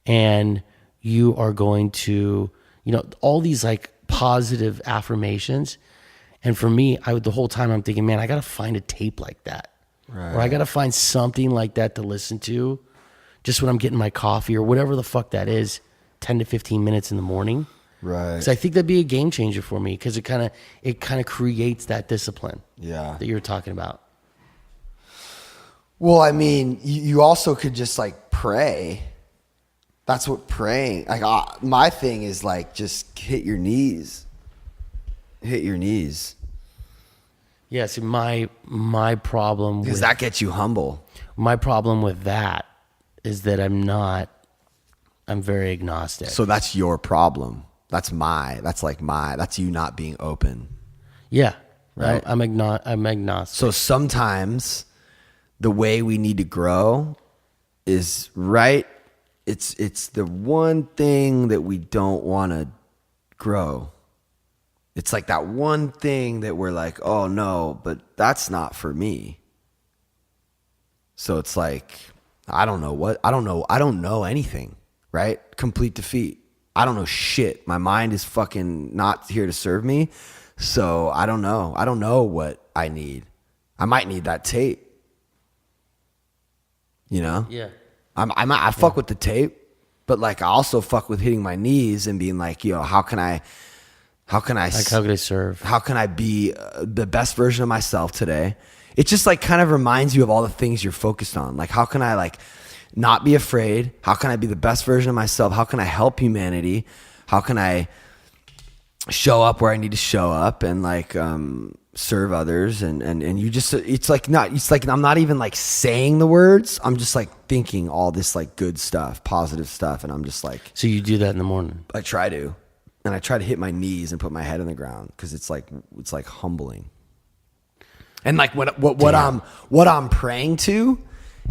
And you are going to, all these like positive affirmations. And for me, the whole time I'm thinking, man, I got to find a tape like that. Right. Or I got to find something like that to listen to just when I'm getting my coffee or whatever the fuck that is, 10 to 15 minutes in the morning. Right. So I think that'd be a game changer for me because it kind of creates that discipline. Yeah. That you're talking about. Well, I mean, you also could just like pray. That's what praying. Like my thing is like just hit your knees. Hit your knees. Yeah. See, my problem because that gets you humble. My problem with that is that I'm very agnostic. So that's your problem. That's you not being open. Yeah. Right. I'm agnostic. So sometimes the way we need to grow is right. It's the one thing that we don't want to grow. It's like that one thing that we're like, oh no, but that's not for me. So it's like, I don't know anything, right? Complete defeat. I don't know shit. My mind is fucking not here to serve me. So I don't know. I don't know what I need. I might need that tape. Yeah. I fuck with the tape, but like I also fuck with hitting my knees and being like, how can I serve? How can I be the best version of myself today? It just like kind of reminds you of all the things you're focused on. Like, how can I like not be afraid? How can I be the best version of myself? How can I help humanity? How can I show up where I need to show up and like serve others? And you just, it's like I'm not even like saying the words. I'm just like thinking all this like good stuff, positive stuff. And I'm just like, so you do that in the morning? I try to. And I try to hit my knees and put my head on the ground because it's like humbling. And like what I'm praying to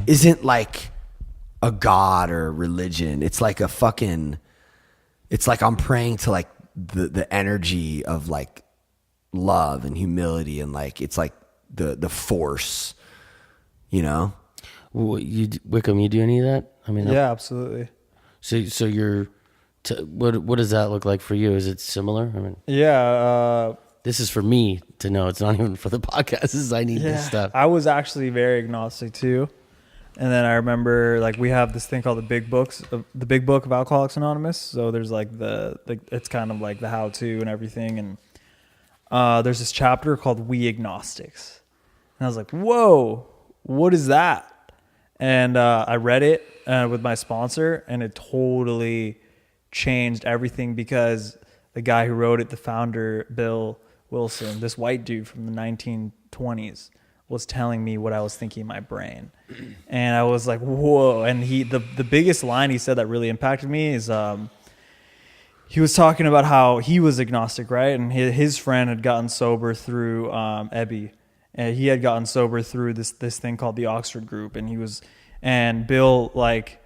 isn't like a god or religion. It's like it's like I'm praying to like the energy of like love and humility, and like it's like the force, Well, Wickham, you do any of that? I mean, yeah, absolutely. So you're. What does that look like for you? Is it similar? I mean, yeah. This is for me to know. It's not even for the podcast. This is I need this stuff. I was actually very agnostic too, and then I remember like we have this thing called the Big Book of Alcoholics Anonymous. So there's like it's kind of like the how to and everything, and there's this chapter called We Agnostics, and I was like, whoa, what is that? And I read it with my sponsor, and it totally changed everything because the guy who wrote it, the founder, Bill Wilson, this white dude from the 1920s, was telling me what I was thinking in my brain. And I was like, whoa. And the biggest line he said that really impacted me is he was talking about how he was agnostic, right? And his friend had gotten sober through Ebby. And he had gotten sober through this thing called the Oxford Group. And Bill, like,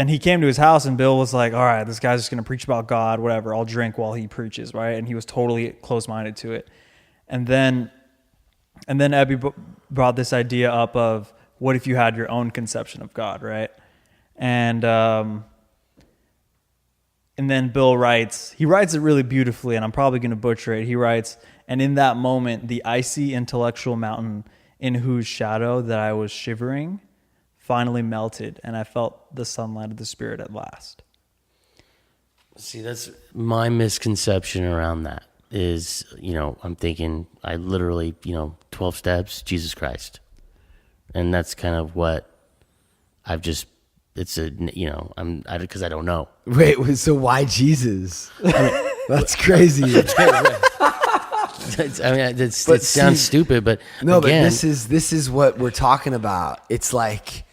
he came to his house, and Bill was like, all right, this guy's just going to preach about God, whatever. I'll drink while he preaches, right? And he was totally close-minded to it. And then Ebby brought this idea up of, what if you had your own conception of God, right? And then Bill writes it really beautifully, and I'm probably going to butcher it. He writes, and in that moment, the icy intellectual mountain in whose shadow that I was shivering finally melted, and I felt the sunlight of the Spirit at last. See, that's my misconception around that is, I'm thinking I literally, 12 steps, Jesus Christ. And that's kind of what I've just, because I don't know. Wait, so why Jesus? That's crazy. It sounds stupid, but no, again, but this is what we're talking about. It's like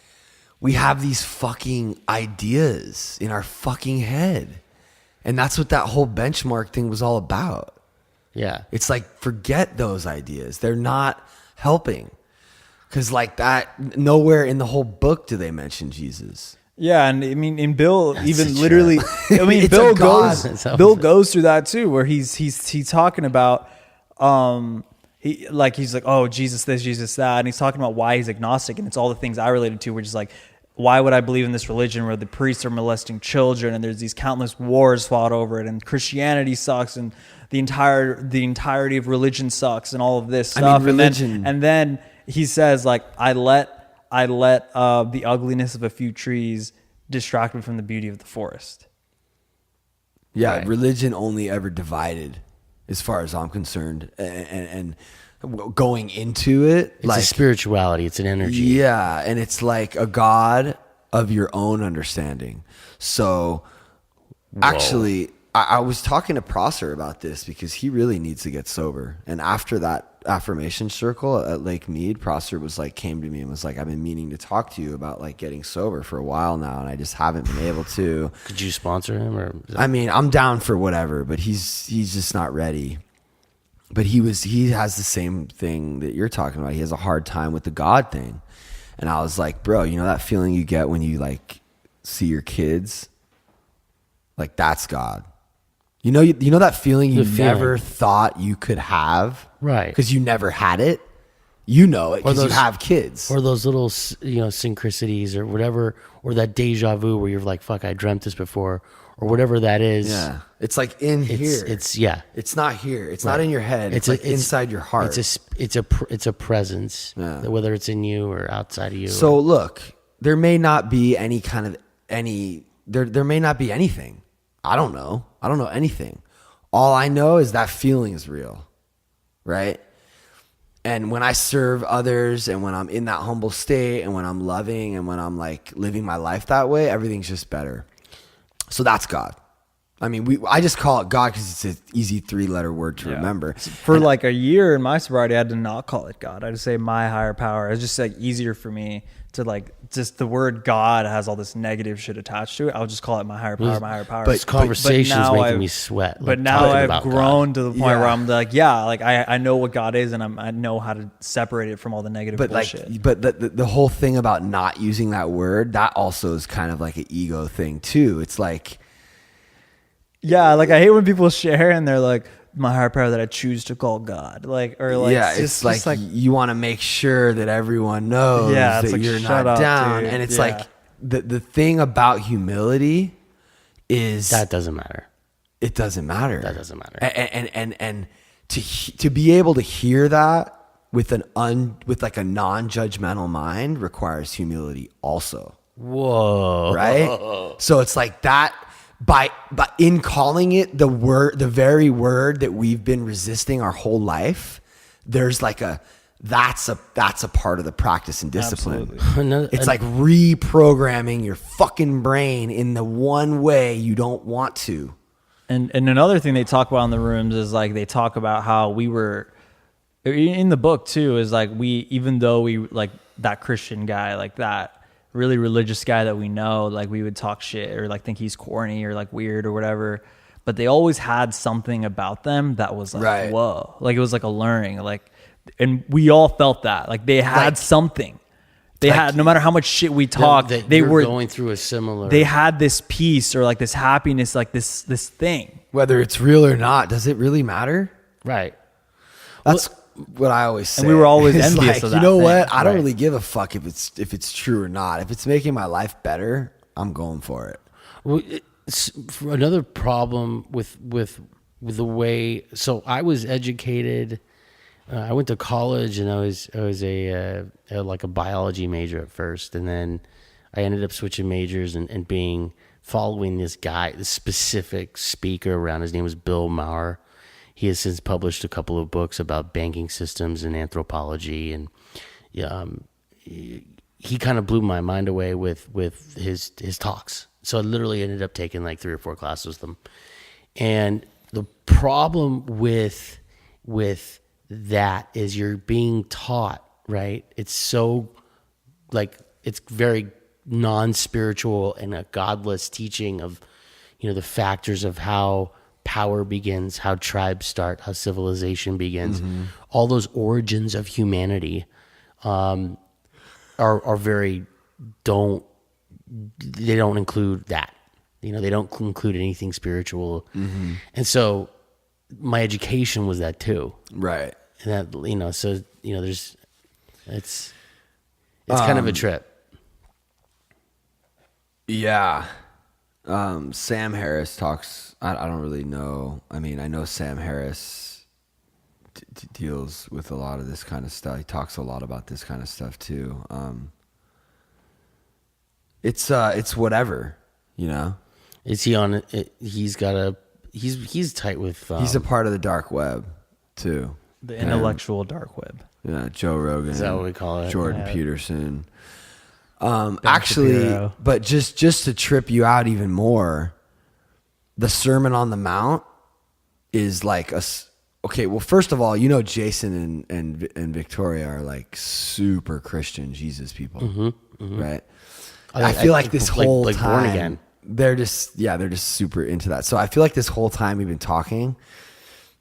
we have these fucking ideas in our fucking head, and that's what that whole benchmark thing was all about. Yeah, it's like, forget those ideas; they're not helping. Because like that, nowhere in the whole book do they mention Jesus. Yeah, and I mean, in Bill, That's even literally, I mean, Bill goes through that too, where he's talking about, he's like, oh, Jesus this, Jesus that, and he's talking about why he's agnostic, and it's all the things I related to, which is like, why would I believe in this religion where the priests are molesting children, and there's these countless wars fought over it, and Christianity sucks, and the entirety of religion sucks, and all of this stuff. I mean, religion, and then he says, like, I let the ugliness of a few trees distract me from the beauty of the forest. Yeah, right. Religion only ever divided, as far as I'm concerned, and going into it, it's a spirituality, it's an energy. Yeah, and it's like a God of your own understanding. So, actually, I was talking to Prosser about this because he really needs to get sober. And after that affirmation circle at Lake Mead, Prosser came to me and was like, I've been meaning to talk to you about like getting sober for a while now, and I just haven't been able to. Could you sponsor him? I mean, I'm down for whatever, but he's just not ready. But he has the same thing that you're talking about. He has a hard time with the God thing. And I was like, bro, you know that feeling you get when you like see your kids? Like, that's God. You know that feeling you never thought you could have? Right. Because you never had it. You know it because you have kids. Or those little, synchronicities or whatever, or that deja vu where you're like, fuck, I dreamt this before, or whatever that is. Yeah. It's like here. It's not here. It's not in your head. It's inside your heart. It's a presence, whether it's in you or outside of you. So look, there may not be there may not be anything. I don't know anything. All I know is that feeling is real, right? And when I serve others, and when I'm in that humble state, and when I'm loving, and when I'm like living my life that way, everything's just better. So that's God. I mean, I just call it God because it's an easy 3-letter word to remember. For like a year in my sobriety, I had to not call it God. I just say my higher power. It's just like easier for me to like, just the word God has all this negative shit attached to it. I'll just call it my higher power, my higher power. But this conversation is making me sweat. But now I've grown to the point where I'm like, I know what God is, and I know how to separate it from all the negative bullshit. But the whole thing about not using that word, that also is kind of like an ego thing too. It's like, yeah, like I hate when people share and they're like, my higher power that I choose to call God. It's like you want to make sure that everyone knows that like, you're not down. Dude. And it's like the thing about humility is that doesn't matter. It doesn't matter. That doesn't matter. And to be able to hear that with like a non-judgmental mind requires humility also. Whoa. Right? So it's like that. By in calling it the very word that we've been resisting our whole life, there's like that's a part of the practice and discipline. It's like reprogramming your fucking brain in the one way you don't want to. And another thing they talk about in the rooms is like they talk about how we were in the book too, is like even though we like that Christian guy, like that really religious guy that we know, like we would talk shit or like think he's corny or like weird or whatever, but they always had something about them that was like, whoa, like it was like alluring, like, and we all felt that like they had something. They had, no matter how much shit we talked, they were going through a similar. They had this peace or like this happiness, like this thing. Whether it's real or not, does it really matter? Right. That's what I always say. And we were always It's envious like, of that you know thing. what? I don't Right. really give a fuck if it's true or not. If it's making my life better, I'm going for it. Well, for another problem with the way. So I was educated. I went to college and I was like a biology major at first, and then I ended up switching majors and following this guy, this specific speaker around. His name was Bill Maher. He has since published a couple of books about banking systems and anthropology, and he kind of blew my mind away with his talks. So I literally ended up taking like 3 or 4 classes with him. And the problem with that is you're being taught, right? It's so like, it's very non-spiritual and a godless teaching of, the factors of how power begins, how tribes start, how civilization begins. All those origins of humanity are very they don't include that. They don't include anything spiritual. And so my education was that too. Right. And that, so, there's, it's kind of a trip. Yeah. Sam Harris talks, I don't really know. I mean, I know Sam Harris deals with a lot of this kind of stuff. He talks a lot about this kind of stuff too. It's whatever, Is he on it? He's tight with, he's a part of the dark web too. The intellectual dark web. Yeah. Joe Rogan. Is that what we call it? Jordan Peterson. Shapiro. But just to trip you out even more, the Sermon on the Mount is like okay. Well, first of all, Jason and Victoria are like super Christian Jesus people, right? I feel like this whole like time, born again. they're just super into that. So I feel like this whole time we've been talking,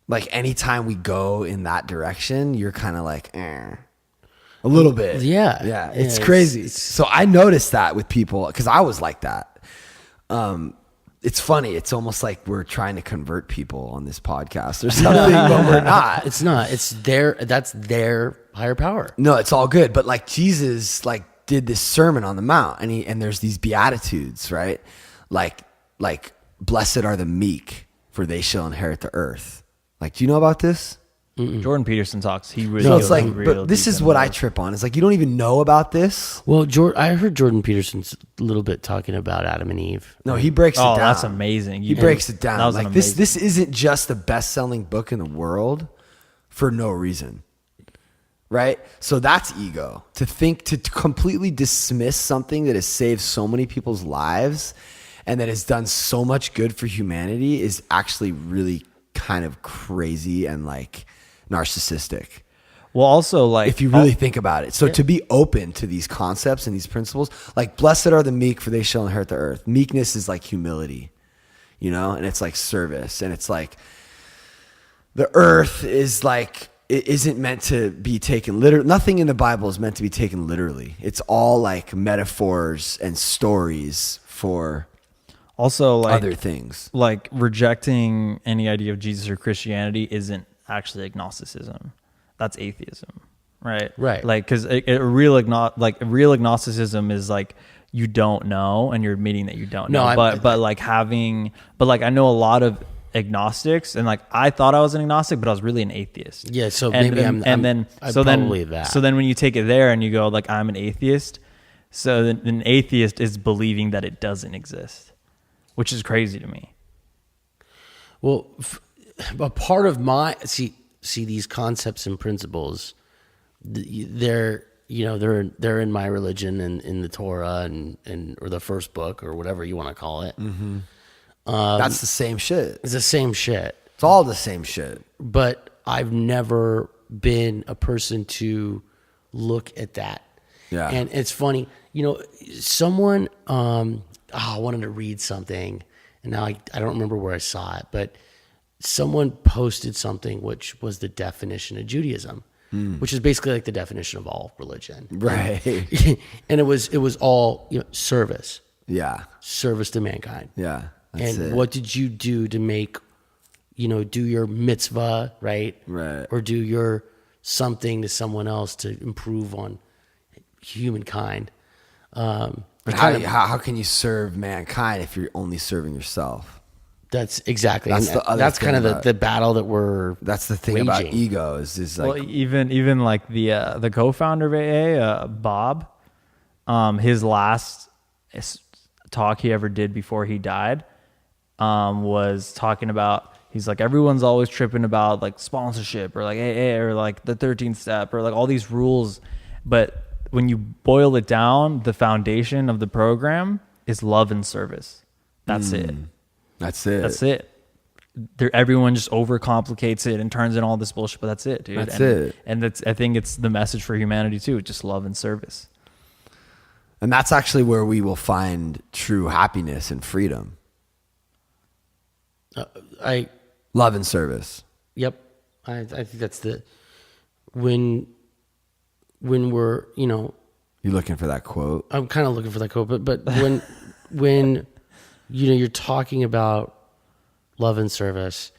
like anytime we go in that direction, you're kind of like, a little bit. Yeah. It's crazy. So I noticed that with people because I was like that. It's funny. It's almost like we're trying to convert people on this podcast or something, but we're not. It's not. That's their higher power. No, it's all good. But like Jesus, did this Sermon on the Mount, and there's these beatitudes, right? Like blessed are the meek, for they shall inherit the earth. Like, do you know about this? Jordan Peterson talks. He really. So it's like, real but this deep is in what the- I trip on. It's like you don't even know about this. Well, I heard Jordan Peterson's a little bit talking about Adam and Eve. No, he breaks it Oh, down. that's amazing. He breaks it down. That was Like an this amazing- isn't just the best-selling book in the world for no reason. Right? So that's ego. To completely dismiss something that has saved so many people's lives and that has done so much good for humanity is actually really kind of crazy and like narcissistic. Well, also like If you really think about it. So to be open to these concepts and these principles, like blessed are the meek, for they shall inherit the earth. Meekness is like humility, and it's like service. And it's like the earth is like, it isn't meant to be taken literally. Nothing in the Bible is meant to be taken literally. It's all like metaphors and stories for also like other things. like rejecting any idea of Jesus or Christianity isn't actually agnosticism. That's atheism, right? Right. Like, because real agnosticism is like you don't know and you're admitting that you don't know. But I know a lot of agnostics, and like I thought I was an agnostic, but I was really an atheist. Yeah, so And maybe then that. So then when you take it there and you go like I'm an atheist, so then an atheist is believing that it doesn't exist, which is crazy to me. Well, a part of my see these concepts and principles, they're in my religion and in the Torah and or the first book or whatever you want to call it. Mm-hmm. That's the same shit. It's the same shit. It's all the same shit. But I've never been a person to look at that. Yeah. And it's funny, someone, I wanted to read something, and now I don't remember where I saw it, but someone posted something which was the definition of Judaism. which is basically like the definition of all religion. Right. And it was all, service. Yeah. Service to mankind. Yeah. What did you do to make, do your mitzvah, right? Right. Or do your something to someone else to improve on humankind. But how can you serve mankind if you're only serving yourself? That's exactly. That's kind of the battle that we're. That's the thing waging. about ego is like. Well, even like the co-founder of AA, Bob, his last talk he ever did before he died, was talking about. He's like, everyone's always tripping about like sponsorship or like AA or like the 13th step or like all these rules, but when you boil it down, the foundation of the program is love and service. That's it. That's it. That's it. Everyone just overcomplicates it and turns in all this bullshit, but that's it, dude. That's it. And I think it's the message for humanity too, just love and service. And that's actually where we will find true happiness and freedom. Love and service. Yep. I think that's when we're, You're looking for that quote? I'm kind of looking for that quote, but when you're talking about love and service,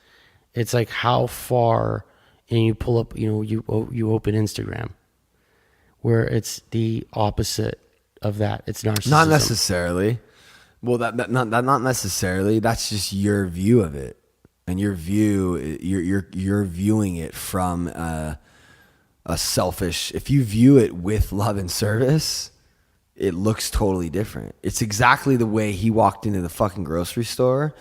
it's like how far, and you pull up, you open Instagram, where it's the opposite of that. It's narcissism. Not necessarily. Well, not necessarily. That's just your view of it, and your view. You're viewing it from a selfish. If you view it with love and service, it looks totally different. It's exactly the way he walked into the fucking grocery store,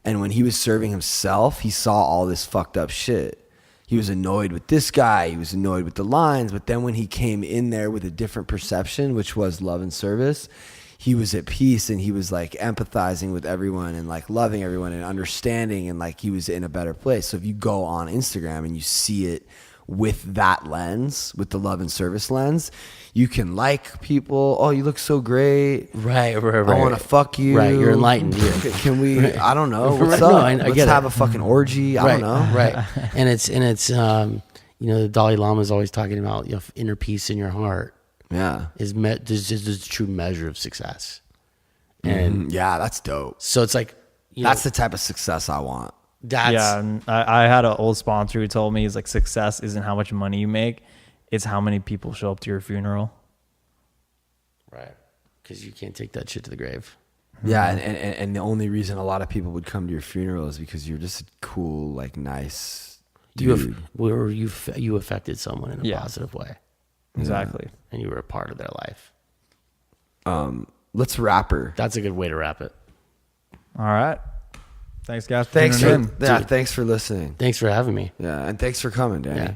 and when he was serving himself, he saw all this fucked up shit. He was annoyed with this guy. He was annoyed with the lines. But then when he came in there with a different perception, which was love and service, he was at peace, and he was like empathizing with everyone and like loving everyone and understanding, and like he was in a better place. So if you go on Instagram and you see it with that lens, with the love and service lens, you can like people. Oh, you look so great. Right. I want to fuck you. Right. You're enlightened. Can we? Right. I don't know. What's Right. up? No, I Let's get have it. a fucking orgy. I don't know. Right. And it's the Dalai Lama is always talking about inner peace in your heart. Yeah. Is the true measure of success. And yeah, that's dope. so it's like That's the type of success I want. And I had an old sponsor who told me, he's like, success isn't how much money you make, it's how many people show up to your funeral. right, because you can't take that shit to the grave. Yeah, and the only reason a lot of people would come to your funeral is because you're just a cool, like, nice dude. You affected someone in a positive way. Exactly. And you were a part of their life. Let's wrap her. That's a good way to wrap it. All right. Thanks, guys. Thanks tuning for in. thanks for listening. Thanks for having me. Yeah, and thanks for coming, Danny. Yeah.